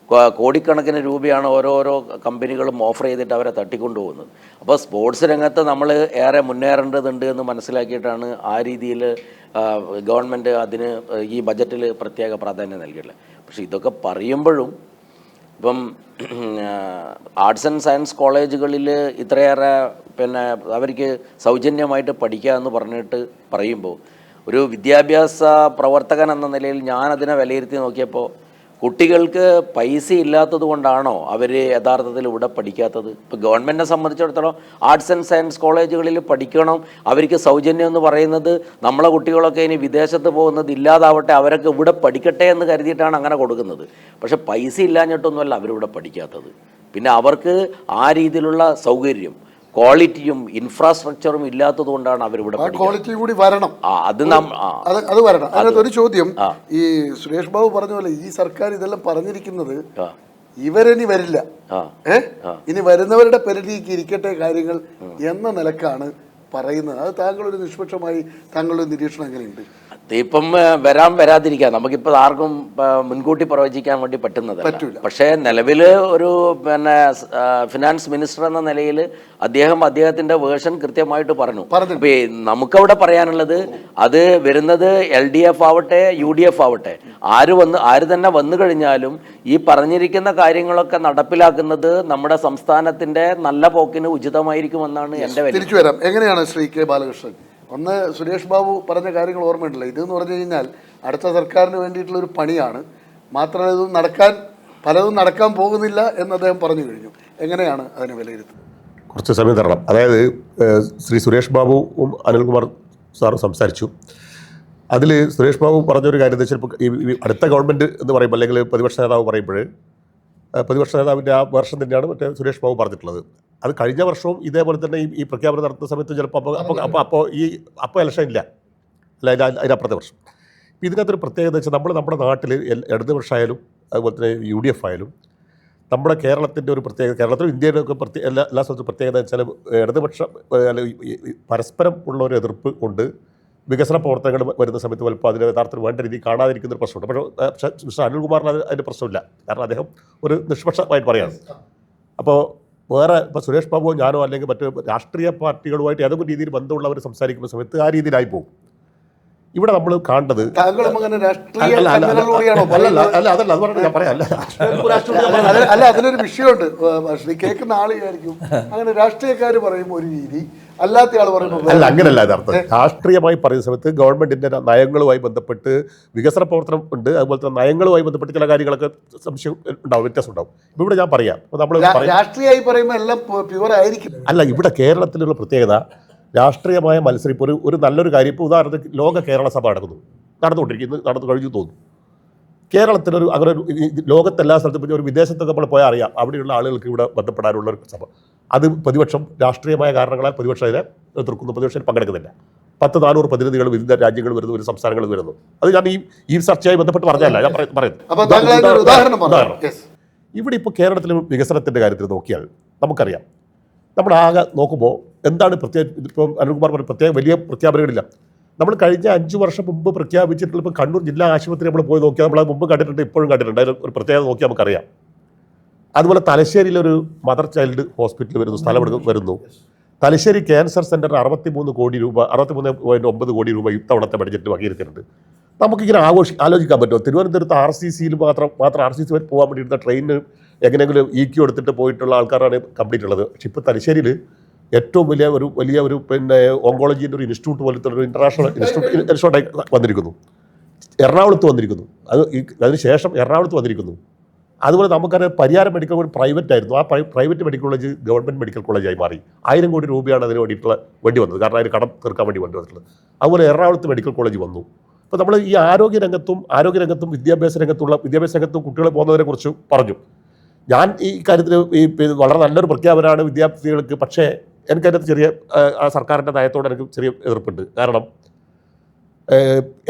കോടിക്കണക്കിന് രൂപയാണ് ഓരോരോ കമ്പനികളും ഓഫർ ചെയ്തിട്ട് അവരെ തട്ടിക്കൊണ്ടുപോകുന്നത്. അപ്പോൾ സ്പോർട്സ് രംഗത്ത് നമ്മൾ ഏറെ മുന്നേറേണ്ടതുണ്ട് എന്ന് മനസ്സിലാക്കിയിട്ടാണ് ആ രീതിയിൽ ഗവൺമെൻറ് അതിന് ഈ ബജറ്റിൽ പ്രത്യേക പ്രാധാന്യം നൽകിയിട്ടുള്ളത്. പക്ഷേ ഇതൊക്കെ പറയുമ്പോഴും ഇപ്പം ആർട്സ് ആൻഡ് സയൻസ് കോളേജുകളിൽ ഇത്രയേറെ പിന്നെ അവർക്ക് സൗജന്യമായിട്ട് പഠിക്കുക എന്ന് പറഞ്ഞിട്ട് പറയുമ്പോൾ ഒരു വിദ്യാഭ്യാസ പ്രവർത്തകൻ എന്ന നിലയിൽ ഞാനതിനെ വിലയിരുത്തി നോക്കിയപ്പോൾ കുട്ടികൾക്ക് പൈസ ഇല്ലാത്തത് കൊണ്ടാണോ അവർ യഥാർത്ഥത്തിൽ ഇവിടെ പഠിക്കാത്തത്? ഇപ്പോൾ ഗവൺമെൻറ്റിനെ സംബന്ധിച്ചിടത്തോളം ആർട്സ് ആൻഡ് സയൻസ് കോളേജുകളിൽ പഠിക്കണം, അവർക്ക് സൗജന്യം എന്ന് പറയുന്നത് നമ്മളെ കുട്ടികളൊക്കെ ഇനി വിദേശത്ത് പോകുന്നത് ഇല്ലാതാവട്ടെ, അവരൊക്കെ ഇവിടെ പഠിക്കട്ടെ എന്ന് കരുതിയിട്ടാണ് അങ്ങനെ കൊടുക്കുന്നത്. പക്ഷേ പൈസ ഇല്ലാഞ്ഞിട്ടൊന്നുമല്ല അവരിവിടെ പഠിക്കാത്തത്. പിന്നെ അവർക്ക് ആ രീതിയിലുള്ള സൗകര്യം, ക്വാളിറ്റിയും ഇൻഫ്രാസ്ട്രക്ചറും ഇല്ലാത്തത് കൊണ്ടാണ് അവരിവിടെ ക്വാളിറ്റി കൂടി വരണം. അത് വരണം. അതിനകത്ത് ഒരു ചോദ്യം, ഈ സുരേഷ് ബാബു പറഞ്ഞ പോലെ ഈ സർക്കാർ ഇതെല്ലാം പറഞ്ഞിരിക്കുന്നത് ഇവരിനി വരില്ല, ഇനി വരുന്നവരുടെ പരിധിക്ക് ഇരിക്കട്ടെ കാര്യങ്ങൾ എന്ന നിലക്കാണ് പറയുന്നത്. അത് താങ്കളൊരു നിഷ്പക്ഷമായി താങ്കളുടെ നിരീക്ഷണം എങ്ങനെയുണ്ട്? ഇപ്പം വരാതിരിക്കാം, നമുക്കിപ്പോൾ ആർക്കും മുൻകൂട്ടി പ്രവചിക്കാൻ വേണ്ടി പറ്റുന്നതല്ല. പക്ഷേ നിലവിൽ ഒരു പിന്നെ ഫിനാൻസ് മിനിസ്റ്റർ എന്ന നിലയിൽ അദ്ദേഹത്തിൻ്റെ വേർഷൻ കൃത്യമായിട്ട് പറഞ്ഞു. അപ്പോൾ നമുക്കവിടെ പറയാനുള്ളത് അത് വരുന്നത് LDF ആവട്ടെ UDF ആവട്ടെ, ആര് തന്നെ വന്നു കഴിഞ്ഞാലും ഈ പറഞ്ഞിരിക്കുന്ന കാര്യങ്ങളൊക്കെ നടപ്പിലാക്കുന്നത് നമ്മുടെ സംസ്ഥാനത്തിൻ്റെ നല്ല പോക്കിന് ഉചിതമായിരിക്കുമെന്നാണ് എൻ്റെ തിരിച്ചു വരാം. എങ്ങനെയാണ് ശ്രീ K. ബാലകൃഷ്ണൻ? ഒന്ന്, സുരേഷ് ബാബു പറഞ്ഞ കാര്യങ്ങൾ ഓർമ്മയുണ്ടല്ലോ. ഇതെന്ന് പറഞ്ഞു കഴിഞ്ഞാൽ അടുത്ത സർക്കാരിന് വേണ്ടിയിട്ടുള്ള ഒരു പണിയാണ്. മാത്രമല്ല ഇത് പലതും നടക്കാൻ പോകുന്നില്ല എന്ന് അദ്ദേഹം പറഞ്ഞു കഴിഞ്ഞു. എങ്ങനെയാണ് അതിനെ വിലയിരുത്തുന്നത്? കുറച്ച് സമയം തരണം. അതായത് ശ്രീ സുരേഷ് ബാബുവും അനിൽകുമാർ സാറും സംസാരിച്ചു. അതിൽ സുരേഷ് ബാബു പറഞ്ഞൊരു കാര്യം എന്താ വെച്ചാൽ, ഈ അടുത്ത ഗവൺമെൻറ് എന്ന് പറയുമ്പോൾ അല്ലെങ്കിൽ പ്രതിപക്ഷ നേതാവ് പറയുമ്പോൾ പ്രതിപക്ഷ നേതാവിൻ്റെ ആ വേർഷൻ തന്നെയാണ് മറ്റേ സുരേഷ് ബാബു പറഞ്ഞിട്ടുള്ളത്. അത് കഴിഞ്ഞ വർഷവും ഇതേപോലെ തന്നെ ഈ പ്രഖ്യാപനം നടത്തുന്ന സമയത്ത് ചിലപ്പോൾ അപ്പോൾ ഇലക്ഷൻ ഇല്ല, അല്ല അതിനപ്പുറത്തെ വർഷം. ഇതിനകത്തൊരു പ്രത്യേകത വെച്ചാൽ നമ്മുടെ നാട്ടിൽ ഇടതുപക്ഷമായാലും അതുപോലെ തന്നെ UDF ആയാലും നമ്മുടെ കേരളത്തിൻ്റെ ഒരു പ്രത്യേകത, കേരളത്തിലും ഇന്ത്യയിലൊക്കെ എല്ലാ സ്ഥലത്തും പ്രത്യേകത വെച്ചാൽ ഇടതുപക്ഷം പരസ്പരം ഉള്ള ഒരു എതിർപ്പ് കൊണ്ട് വികസന പ്രവർത്തനങ്ങൾ വരുന്ന സമയത്ത് ചിലപ്പോൾ അതിന് യഥാർത്ഥത്തിൽ വേണ്ട രീതിയിൽ കാണാതിരിക്കുന്ന ഒരു പ്രശ്നമുണ്ട്. പക്ഷേ മിസ്റ്റർ അനിൽകുമാറിന് അതിൻ്റെ പ്രശ്നമില്ല, കാരണം അദ്ദേഹം ഒരു നിഷ്പക്ഷമായിട്ട് പറയാണ്. അപ്പോൾ ഇപ്പോൾ സുരേഷ് ബാബുവോ ഞാനോ അല്ലെങ്കിൽ മറ്റ് രാഷ്ട്രീയ പാർട്ടികളുമായിട്ട് ഏതെങ്കിലും രീതിയിൽ ബന്ധമുള്ളവർ സംസാരിക്കുന്ന സമയത്ത് ആ രീതിയിലായി പോകും. ഇവിടെ നമ്മൾ കാണേണ്ടത് അല്ല, അതിനൊരു വിഷയമുണ്ട്. ശ്രീ കേൾക്കുന്ന ആൾ വിചാരിക്കും അങ്ങനെ രാഷ്ട്രീയക്കാർ പറയുമ്പോൾ ഒരു രീതി, അല്ലാത്ത ആൾ പറയുമ്പോൾ അല്ല, അങ്ങനെയല്ല യഥാർത്ഥം. രാഷ്ട്രീയമായി പറയുന്ന സമയത്ത് ഗവൺമെന്റിന്റെ നയങ്ങളുമായി ബന്ധപ്പെട്ട് വികസന പ്രവർത്തനം ഉണ്ട്, അതുപോലെ തന്നെ നയങ്ങളുമായി ബന്ധപ്പെട്ട് ചില കാര്യങ്ങളൊക്കെ സംശയം ഉണ്ടാവും, വ്യത്യാസം ഉണ്ടാവും. ഇവിടെ ഞാൻ പറയാം, നമ്മൾ രാഷ്ട്രീയമായി പറയുമ്പോൾ എല്ലാം പ്യുവർ ആയിരിക്കും. അല്ല, ഇവിടെ കേരളത്തിലുള്ള പ്രത്യേകത രാഷ്ട്രീയമായ മത്സരം. ഇപ്പോൾ ഒരു നല്ലൊരു കാര്യം, ഇപ്പോൾ ഉദാഹരണത്തിന് ലോക കേരള സഭ നടന്നു കഴിഞ്ഞു തോന്നുന്നു. കേരളത്തിലൊരു അങ്ങനെ ഒരു ലോകത്തെല്ലാ സ്ഥലത്തും ഒരു വിദേശത്തൊക്കെ നമ്മൾ പോയാൽ അറിയാം, അവിടെയുള്ള ആളുകൾക്ക് ഇവിടെ ബന്ധപ്പെടാനുള്ള ഒരു സഭ. അത് പ്രതിപക്ഷം രാഷ്ട്രീയമായ കാരണങ്ങളാൽ പ്രതിപക്ഷം അതിനെ എതിർക്കുന്നു, പ്രതിപക്ഷം പങ്കെടുക്കുന്നില്ല. 400 പ്രതിനിധികൾ വിവിധ രാജ്യങ്ങൾ വരുന്നു, ഒരു സംസ്ഥാനങ്ങളിൽ വരുന്നു. അത് ഞാൻ ഈ ചർച്ചയായി ബന്ധപ്പെട്ട് പറഞ്ഞല്ല, ഞാൻ പറയുന്നത്. ഇവിടെ ഇപ്പോൾ കേരളത്തിലെ വികസനത്തിൻ്റെ കാര്യത്തിൽ നോക്കിയാൽ നമുക്കറിയാം, നമ്മൾ ആകെ നോക്കുമ്പോൾ എന്താണ് ഇപ്പം അനിൽകുമാർ പറഞ്ഞ വലിയ പ്രഖ്യാപനങ്ങളില്ല. നമ്മൾ കഴിഞ്ഞ 5 വർഷം മുമ്പ് പ്രഖ്യാപിച്ചിട്ടുള്ള ഇപ്പോൾ കണ്ണൂർ ജില്ലാ ആശുപത്രി നമ്മൾ പോയി നോക്കിയാൽ നമ്മൾ മുമ്പ് കണ്ടിട്ടുണ്ട്, ഇപ്പോഴും കണ്ടിട്ടുണ്ട്. അതിൽ ഒരു പ്രത്യേകത നോക്കിയാൽ നമുക്കറിയാം. അതുപോലെ തലശ്ശേരിയിലൊരു മദർ ചൈൽഡ് ഹോസ്പിറ്റൽ വരുന്നു, സ്ഥലം വരുന്നു. തലശ്ശേരി ക്യാൻസർ സെൻ്റർ 63 കോടി രൂപ, 63.9 കോടി രൂപ ഇത്തവണത്തെ ബഡ്ജറ്റ് വകയിരുത്തിയിട്ടുണ്ട്. നമുക്കിങ്ങനെ ആലോചിക്കാൻ പറ്റുമോ? തിരുവനന്തപുരത്ത് RCCയിൽ മാത്രം RCC വരെ പോകാൻ വേണ്ടി ഇരുന്ന ട്രെയിനിന് എങ്ങനെയെങ്കിലും EQ എടുത്തിട്ട് പോയിട്ടുള്ള ആൾക്കാരാണ് കംപ്ലീറ്റ് ഉള്ളത്. പക്ഷെ ഇപ്പോൾ തലശ്ശേരിയിൽ ഏറ്റവും വലിയ ഒരു പിന്നെ ഓങ്കോളജീൻ്റെ ഒരു ഇൻസ്റ്റിറ്റ്യൂട്ട് പോലത്തെ ഒരു ഇൻ്റർനാഷണൽ ഇൻസ്റ്റിറ്റ്യൂട്ടായി വന്നിരിക്കുന്നു. എറണാകുളത്ത് വന്നിരിക്കുന്നു. അതിനുശേഷം എറണാകുളത്ത് വന്നിരിക്കുന്നു. അതുപോലെ നമുക്കറിയാം, പരിയാരം മെഡിക്കൽ കോളേജ് പ്രൈവറ്റ് ആയിരുന്നു. ആ private medical college government medical കോളേജായി മാറി. 1000 കോടി രൂപയാണ് അതിന് വേണ്ടി വന്നത്, കാരണം അതിന് കടം തീർക്കാൻ വേണ്ടി വന്നിട്ടുള്ളത്. അതുപോലെ എറണാകുളത്ത് മെഡിക്കൽ കോളേജ് വന്നു. അപ്പോൾ നമ്മൾ ഈ ആരോഗ്യ രംഗത്തും വിദ്യാഭ്യാസ രംഗത്തും കുട്ടികൾ പോകുന്നതിനെ കുറിച്ച് പറഞ്ഞു. ഞാൻ ഈ കാര്യത്തിൽ വളരെ നല്ലൊരു പ്രഖ്യാപനമാണ് വിദ്യാർത്ഥികൾക്ക്. പക്ഷേ എനിക്കതിനകത്ത് ചെറിയ ആ സർക്കാരിൻ്റെ നയത്തോട് എനിക്ക് ചെറിയ എതിർപ്പുണ്ട്. കാരണം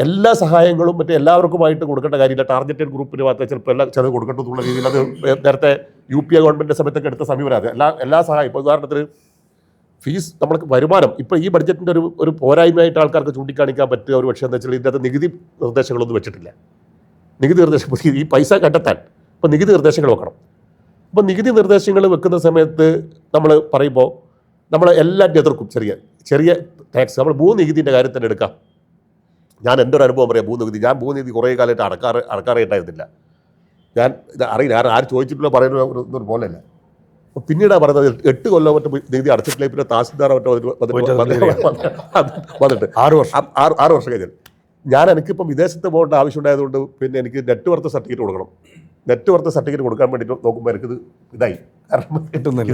എല്ലാ സഹായങ്ങളും മറ്റേ എല്ലാവർക്കുമായിട്ട് കൊടുക്കേണ്ട കാര്യമില്ല. ടാർഗറ്റഡ് ഗ്രൂപ്പിന് മാത്രമേ ചിലപ്പോൾ ചിലത് കൊടുക്കേണ്ടതുള്ള രീതിയിൽ അത് നേരത്തെ UPA ഗവൺമെൻറ്റിൻ്റെ സമയത്തൊക്കെ എടുത്ത സമീപനം. എല്ലാ സഹായം ഇപ്പോൾ ഉദാഹരണത്തിന് ഫീസ് നമ്മൾക്ക് വരുമാനം ഇപ്പോൾ ഈ ബഡ്ജറ്റിൻ്റെ ഒരു പോരായ്മയായിട്ട് ആൾക്കാർക്ക് ചൂണ്ടിക്കാണിക്കാൻ പറ്റുക ഒരു പക്ഷേ എന്താ വെച്ചാൽ ഇതിനകത്ത് നികുതി നിർദ്ദേശങ്ങളൊന്നും വെച്ചിട്ടില്ല. നികുതി നിർദ്ദേശം ഈ പൈസ കണ്ടെത്താൻ ഇപ്പോൾ നികുതി നിർദ്ദേശങ്ങൾ വെക്കണം. അപ്പോൾ നികുതി നിർദ്ദേശങ്ങൾ വെക്കുന്ന സമയത്ത് നമ്മൾ പറയുമ്പോൾ നമ്മൾ എല്ലാറ്റിനും എതിർക്കും. ചെറിയ ടാക്സ് നമ്മൾ ഭൂനികുതിൻ്റെ കാര്യം തന്നെ എടുക്കാം. ഞാൻ എൻ്റെ ഒരു അനുഭവം പറയാം. ഞാൻ ഭൂനികുതി കുറേ കാലമായിട്ട് അടക്കാറായിട്ടായിരുന്നില്ല. ഞാൻ ഇത് അറിയില്ല, ആരും ചോദിച്ചിട്ടുള്ള പറയുന്ന പോലെയല്ല. അപ്പോൾ പിന്നീടാണ് പറയുന്നത് 8 കൊല്ലം മറ്റു നികുതി അടച്ചിട്ടില്ല. പിന്നെ തഹസിൽദാർ വന്നിട്ട് 6 വർഷം കഴിഞ്ഞാൽ എനിക്കിപ്പം വിദേശത്ത് പോകേണ്ട ആവശ്യമുണ്ടായതുകൊണ്ട് പിന്നെ എനിക്ക് നെറ്റ് വർത്ത് സർട്ടിഫിക്കറ്റ് കൊടുക്കണം. നെറ്റ് വർത്ത് സർട്ടിഫിക്കറ്റ് കൊടുക്കാൻ വേണ്ടിയിട്ട് നോക്കുമ്പോൾ എനിക്കിത് ഇതായി. കാരണം കിട്ടുന്നില്ല.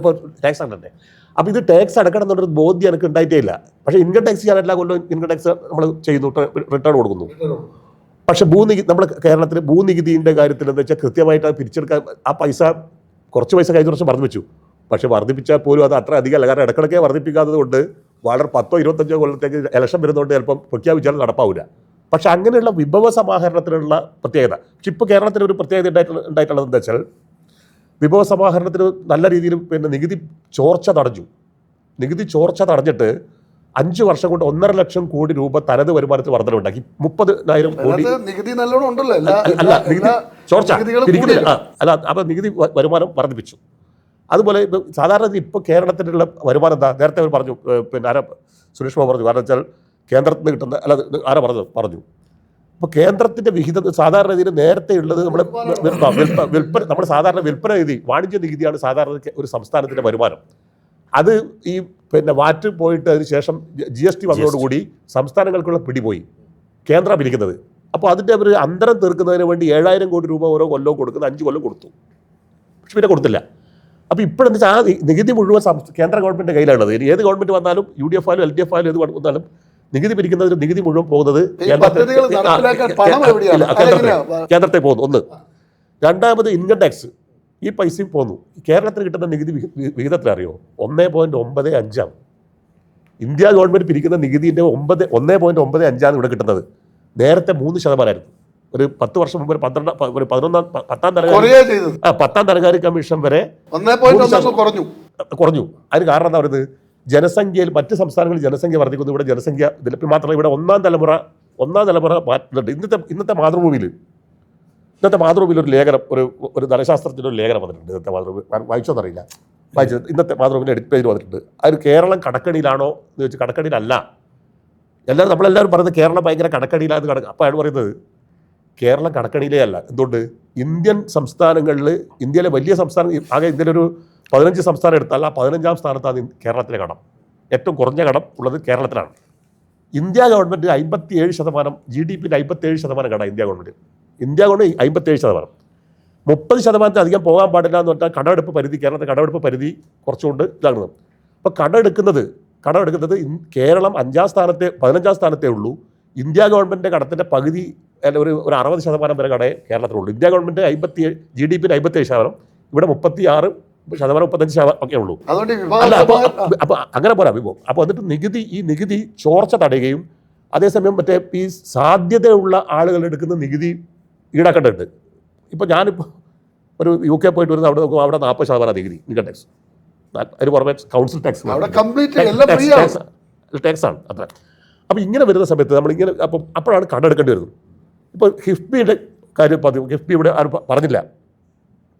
അപ്പോൾ ടാക്സ് അടക്കണ്ടേ. അപ്പോൾ ഇത് ടാക്സ് അടക്കണം എന്നുള്ളൊരു ബോധ്യം എനിക്ക് ഉണ്ടായിട്ടേ ഇല്ല. പക്ഷേ ഇൻകം ടാക്സ് ഞാൻ എല്ലാ കൊല്ലം ഇൻകം ടാക്സ് നമ്മൾ ചെയ്യുന്നു, റിട്ടേൺ കൊടുക്കുന്നു. പക്ഷേ നമ്മുടെ കേരളത്തിൽ ഭൂനികുതിൻ്റെ കാര്യത്തിൽ എന്താ വെച്ചാൽ കൃത്യമായിട്ട് അത് പിരിച്ചെടുക്കാൻ ആ പൈസ കുറച്ച് പൈസ കഴിഞ്ഞ വർഷം വർദ്ധിപ്പിച്ചു. പക്ഷേ വർദ്ധിപ്പിച്ചാൽ പോലും അത് അത്ര അധികമല്ല. കാരണം ഇടക്കിടയ്ക്ക് വർദ്ധിപ്പിക്കാത്തത് കൊണ്ട് വളരെ 10-25 കൊല്ലത്തേക്ക് ഇലക്ഷൻ വരുന്നതുകൊണ്ട് ചിലപ്പം പ്രഖ്യാപിച്ചാൽ നടപ്പാവില്ല. പക്ഷെ അങ്ങനെയുള്ള വിഭവ സമാഹരണത്തിനുള്ള പ്രത്യേകത. പക്ഷെ ഇപ്പോൾ കേരളത്തിന് ഒരു പ്രത്യേകത ഉണ്ടായിട്ടുള്ളത് എന്താ വെച്ചാൽ വിഭവ സമാഹരണത്തിന് നല്ല രീതിയിൽ പിന്നെ നികുതി ചോർച്ച തടഞ്ഞിട്ട് 5 വർഷം കൊണ്ട് 1.5 ലക്ഷം കോടി രൂപ തനത് വരുമാനത്തിൽ വർധനവുണ്ടാക്കി. 30,000 കോടി നികുതി നല്ലോണം ഉണ്ടല്ലോ. അല്ല നികുതി ചോർച്ച അല്ല അപ്പോൾ നികുതി വരുമാനം വർദ്ധിപ്പിച്ചു. അതുപോലെ സാധാരണ ഇപ്പോൾ കേരളത്തിലുള്ള വരുമാനം എന്താ നേരത്തെ അവർ പറഞ്ഞു, പിന്നെ സുരേഷ് ബാബു പറഞ്ഞു. കാരണം വെച്ചാൽ കേന്ദ്രത്തിൽ നിന്ന് കിട്ടുന്ന പറഞ്ഞു. അപ്പോൾ കേന്ദ്രത്തിൻ്റെ വിഹിതം സാധാരണ രീതിയിൽ നേരത്തെ ഉള്ളത് നമ്മുടെ സാധാരണ വിൽപ്പന നികുതി, വാണിജ്യ നികുതിയാണ് സാധാരണ ഒരു സംസ്ഥാനത്തിൻ്റെ വരുമാനം. അത് ഈ പിന്നെ വാറ്റ് പോയിട്ട് അതിന് ശേഷം GST വന്നതോടുകൂടി സംസ്ഥാനങ്ങൾക്കുള്ള പിടിപോയി കേന്ദ്രം പിരിക്കുന്നത്. അപ്പോൾ അതിൻ്റെ ഒരു അന്തരം തീർക്കുന്നതിന് വേണ്ടി 7,000 കോടി രൂപ ഓരോ കൊല്ലവും കൊടുക്കുന്ന 5 കൊല്ലം കൊടുത്തു. പക്ഷെ പിന്നെ കൊടുത്തില്ല. അപ്പോൾ ഇപ്പോഴെന്ന് വെച്ചാൽ ആ നികുതി മുഴുവൻ കേന്ദ്ര ഗവൺമെൻറ്റിൻ്റെ കയ്യിലുള്ളത്. ഇനി ഏത് ഗവൺമെൻറ് വന്നാലും UDF ആയാലും LDF ആയാലും ഏത് വന്നാലും നികുതി പിരിക്കുന്നതിന് നികുതി മുഴുവൻ പോകുന്നത് കേന്ദ്രത്തെ പോകുന്നു. ഒന്ന്. രണ്ടാമത് ഇൻകം ടാക്സ് ഈ പൈസയും പോന്നു. കേരളത്തിന് കിട്ടുന്ന നികുതി വിഹിതത്തിൽ അറിയോ 1.95 ഇന്ത്യ ഗവൺമെൻറ് പിരിക്കുന്ന നികുതിൻ്റെ 1.95 ഇവിടെ കിട്ടുന്നത്. നേരത്തെ 3% ഒരു 10 വർഷം മുമ്പ് 10ാം ധനകാര്യ കമ്മീഷൻ വരെ കുറഞ്ഞു. അതിന് കാരണം എന്താ പറയുന്നത്, ജനസംഖ്യയിൽ മറ്റ് സംസ്ഥാനങ്ങളിൽ ജനസംഖ്യ വർദ്ധിക്കുന്നു, ഇവിടെ ജനസംഖ്യ ഇതിൽ മാത്രമല്ല. ഇവിടെ ഒന്നാം തലമുറ മാറ്റുന്നുണ്ട്. ഇന്നത്തെ മാതൃഭൂമിയിൽ ഒരു ലേഖനം, ഒരു ധനശാസ്ത്രത്തിൻ്റെ ഒരു ലേഖനം വന്നിട്ടുണ്ട്. ഇന്നത്തെ മാതൃഭൂമി വായിച്ചോന്നറിയില്ല, ഇന്നത്തെ മാതൃഭൂമിൻ്റെ എഡിറ്റ് പേജിൽ വന്നിട്ടുണ്ട്. അത് കേരളം കടക്കണിയിലാണോ എന്ന് ചോദിച്ചാൽ കടക്കണിയിലല്ല. നമ്മളെല്ലാവരും പറയുന്നത് കേരളം ഭയങ്കര കടക്കണിയിലാന്ന് അപ്പോൾ അയാൾ പറയുന്നത് കേരളം കടക്കണിയിലേ അല്ല. എന്തുകൊണ്ട്? ഇന്ത്യൻ സംസ്ഥാനങ്ങളിൽ, ഇന്ത്യയിലെ വലിയ സംസ്ഥാനം ആകെ ഇന്ത്യയിലെ ഒരു 15 സംസ്ഥാനം എടുത്താൽ ആ 15ാം സ്ഥാനത്താണ് കേരളത്തിലെ കടം. ഏറ്റവും കുറഞ്ഞ കടം ഉള്ളത് കേരളത്തിലാണ്. ഇന്ത്യ ഗവൺമെൻറ് 57%, GDP-ൻ്റെ 57% കടം ഇന്ത്യ ഗവൺമെൻറ് 57%. 30% അധികം പോകാൻ പാടില്ല എന്ന് പറഞ്ഞാൽ കടമെടുപ്പ് പരിധി, കേരളത്തെ കടമെടുപ്പ് പരിധി കുറച്ചുകൊണ്ട് ഇതാകുന്നത്. അപ്പോൾ കടമെടുക്കുന്നത് കേരളം 15ാം സ്ഥാനത്തേ ഉള്ളൂ. ഇന്ത്യ ഗവൺമെൻറ്റിൻ്റെ കടത്തിൻ്റെ പകുതി ഒരു 60% വരെ കടയെ കേരളത്തിലുള്ളൂ. ഇന്ത്യ ഗവൺമെൻറ് GDP-ൻ്റെ 57%, ഇവിടെ 36%, 35% ഒക്കെ ഉള്ളൂ. അല്ല അപ്പോൾ അങ്ങനെ പോരാ വിഭവം. അപ്പോൾ എന്നിട്ട് ഈ നികുതി ചോർച്ച തടയുകയും അതേസമയം മറ്റേ ഈ സാധ്യതയുള്ള ആളുകൾ എടുക്കുന്ന നികുതി ഈടാക്കേണ്ടതുണ്ട്. ഇപ്പോൾ ഞാനിപ്പോൾ ഒരു UK പോയിട്ട് വരുന്ന അവിടെ നോക്കുമ്പോൾ അവിടെ 40% നികുതി ഇൻകം ടാക്സ്. അതിന് പുറമെ കൗൺസിൽ ടാക്സ് ടാക്സാണ് അത്ര. അപ്പോൾ ഇങ്ങനെ വരുന്ന സമയത്ത് നമ്മളിങ്ങനെ അപ്പോഴാണ് കടമെടുക്കേണ്ടി വരുന്നത്. ഇപ്പോൾ കിഫ്ബിയുടെ കാര്യം കിഫ്ബി ഇവിടെ ആരും പറഞ്ഞില്ല.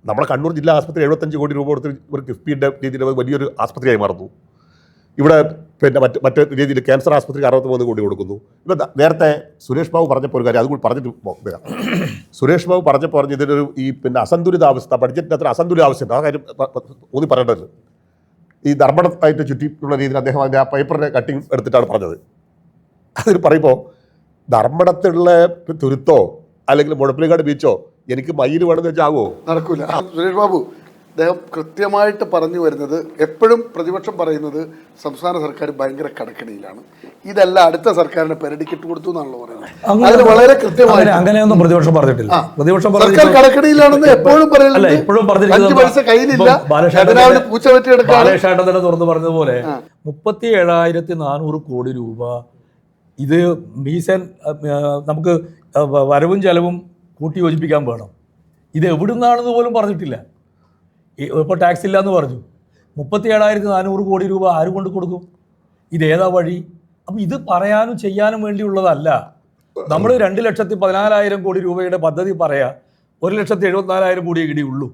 നമ്മുടെ കണ്ണൂർ ജില്ലാ ആശുപത്രി 75 കോടി രൂപ കൊടുത്ത് ഒരു കിഫ്ബിയുടെ രീതിയിൽ വലിയൊരു ആശുപത്രിയായി മാറുന്നു. ഇവിടെ പിന്നെ മറ്റു രീതിയിൽ ക്യാൻസർ ആശുപത്രിക്ക് 63 കോടി കൊടുക്കുന്നു. ഇപ്പം നേരത്തെ സുരേഷ് ബാബു പറഞ്ഞപ്പോൾ ഒരു കാര്യം അതുകൂടി പറഞ്ഞിട്ട് സുരേഷ് ബാബു പറഞ്ഞപ്പോൾ ഇതിനൊരു ഈ പിന്നെ അസന്തുലിതാവസ്ഥ, ബഡ്ജറ്റിന് അത്ര അസന്തുലിതാവസ്ഥയുണ്ട്. ആ കാര്യം ഊന്നി പറയേണ്ടത് ഈ ധർമ്മടമായിട്ട് ചുറ്റിയിട്ടുള്ള രീതിയിൽ അദ്ദേഹം അതിൻ്റെ ആ പേപ്പറിൻ്റെ കട്ടിങ് എടുത്തിട്ടാണ് പറഞ്ഞത്. അതിൽ പറയുമ്പോൾ ധർമ്മടത്തുള്ള തുരുത്തോ അല്ലെങ്കിൽ മുഴപ്പിലങ്ങാട് ബീച്ചോ എനിക്ക് മയിൽ വേണമെന്ന് വെച്ചാൽ ആകുമോ? നടക്കൂല. സുരേഷ് ബാബു, അദ്ദേഹം കൃത്യമായിട്ട് പറഞ്ഞു വരുന്നത്, എപ്പോഴും പ്രതിപക്ഷം പറയുന്നത് സംസ്ഥാന സർക്കാർ ഭയങ്കര കടക്കണിയിലാണ്, ഇതല്ല അടുത്ത സർക്കാരിനെ പെരടിക്കിട്ട് കൊടുത്തു എന്നാണല്ലോ പറയുന്നത്. അതിന് വളരെ കൃത്യമായി അങ്ങനെയൊന്നും പ്രതിപക്ഷം പറഞ്ഞിട്ടില്ല. പ്രതിപക്ഷം സർക്കാർ കടക്കണിയിലാണെന്ന് എപ്പോഴും പറയുന്നത്. ഇപ്പോഴും 5 പൈസ കയ്യിലില്ല, ഖജനാവിന് പൂച്ച വെട്ടിയെടുക്കാൻ. ബാലശേട്ടൻ തന്നെ തുറന്നു പറഞ്ഞതുപോലെ 37,400 കോടി രൂപ ഇത് മീസൻ നമുക്ക് വരവും ചെലവും കൂട്ടി യോജിപ്പിക്കാൻ വേണം. ഇത് എവിടുന്നാണെന്ന് പോലും പറഞ്ഞിട്ടില്ല. ഇപ്പോൾ ടാക്സ് ഇല്ല എന്ന് പറഞ്ഞു. 37,400 കോടി രൂപ ആര് കൊണ്ട് കൊടുക്കും? ഇതേതാ വഴി? അപ്പം ഇത് പറയാനും ചെയ്യാനും വേണ്ടിയുള്ളതല്ല. നമ്മൾ 2,14,000 കോടി രൂപയുടെ പദ്ധതി പറയാം, 1,74,000 കോടി ഇടിയുള്ളൂ,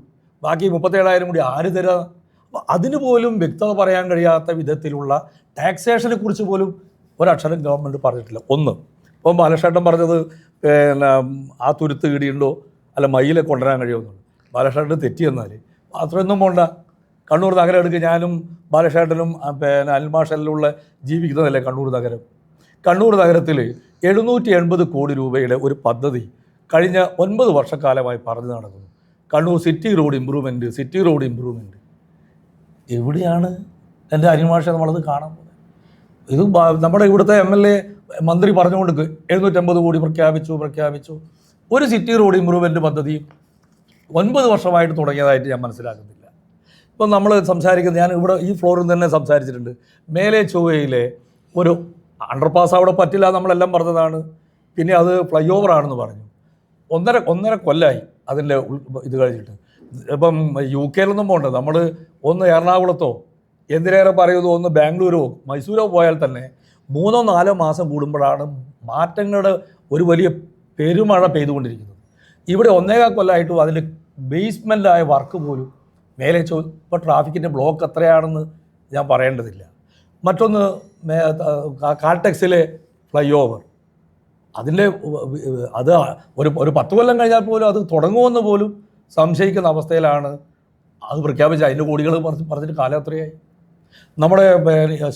ബാക്കി 37,000 കോടി ആര് തരാ? അപ്പം അതിന് പോലും വ്യക്തത പറയാൻ കഴിയാത്ത വിധത്തിലുള്ള ടാക്സേഷനെ കുറിച്ച് പോലും ഒരക്ഷരം ഗവൺമെൻറ് പറഞ്ഞിട്ടില്ല. ഒന്ന്, ഇപ്പം ബാലശേട്ടൻ പറഞ്ഞത് പിന്നെ ആ തുരുത്ത് ഇടിയുണ്ടോ അല്ല മയിലെ കൊണ്ടുവരാൻ കഴിയുമെന്നുള്ളൂ. ബാലശേട്ടൻ തെറ്റിയെന്നാൽ അത്രയൊന്നും പോണ്ട. കണ്ണൂർ നഗരം എടുക്കുക, ഞാനും ബാലശേട്ടനും പിന്നെ അൽമാഷലിലുള്ള ജീവിക്കുന്നതല്ലേ കണ്ണൂർ നഗരം. കണ്ണൂർ നഗരത്തിൽ 780 കോടി രൂപയുടെ ഒരു പദ്ധതി കഴിഞ്ഞ 9 വർഷക്കാലമായി പറഞ്ഞു നടക്കുന്നു. Kannur city road improvement. എവിടെയാണ് എൻ്റെ അനിൽമാഷ നമ്മളത് കാണാൻ പോകുന്നത്? ഇത് നമ്മുടെ ഇവിടുത്തെ MLA മന്ത്രി പറഞ്ഞുകൊണ്ട് 750 കോടി പ്രഖ്യാപിച്ചു. ഒരു സിറ്റി റോഡ് ഇമ്പ്രൂവ്മെൻറ്റ് പദ്ധതി 9 വർഷമായിട്ട് തുടങ്ങിയതായിട്ട് ഞാൻ മനസ്സിലാക്കുന്നില്ല. ഇപ്പം നമ്മൾ സംസാരിക്കുന്നത്, ഞാൻ ഇവിടെ ഈ ഫ്ലോറിൽ തന്നെ സംസാരിച്ചിട്ടുണ്ട്, മേലെ ചൊവ്വയിലെ ഒരു അണ്ടർപാസ് അവിടെ പറ്റില്ല നമ്മളെല്ലാം പറഞ്ഞതാണ്. പിന്നെ അത് ഫ്ലൈ ഓവർ ആണെന്ന് പറഞ്ഞു. ഒന്നര കൊല്ലമായി അതിൻ്റെ ഇത് കഴിഞ്ഞിട്ട്. ഇപ്പം UK പോകണ്ട, നമ്മൾ ഒന്ന് എറണാകുളത്തോ എന്തിനേറെ പറയുന്നു, ഒന്ന് ബാംഗ്ലൂരോ മൈസൂരോ പോയാൽ തന്നെ 3-4 മാസം കൂടുമ്പോഴാണ് മാറ്റങ്ങളുടെ ഒരു വലിയ പെരുമഴ പെയ്തുകൊണ്ടിരിക്കുന്നത്. ഇവിടെ 1.25 കൊല്ലമായിട്ടും അതിൻ്റെ ബേസ്മെൻ്റായ വർക്ക് പോലും മേലെ ഇപ്പോൾ ട്രാഫിക്കിൻ്റെ ബ്ലോക്ക് എത്രയാണെന്ന് ഞാൻ പറയേണ്ടതില്ല. മറ്റൊന്ന് കാൽടെക്സിലെ ഫ്ലൈ ഓവർ, അതിൻ്റെ അത് ഒരു 10 കൊല്ലം കഴിഞ്ഞാൽ പോലും അത് തുടങ്ങുമെന്ന് പോലും സംശയിക്കുന്ന അവസ്ഥയിലാണ് അത് പ്രഖ്യാപിച്ചത്. അതിൻ്റെ കോടികൾ പറഞ്ഞിട്ട് കാലം എത്രയായി? നമ്മുടെ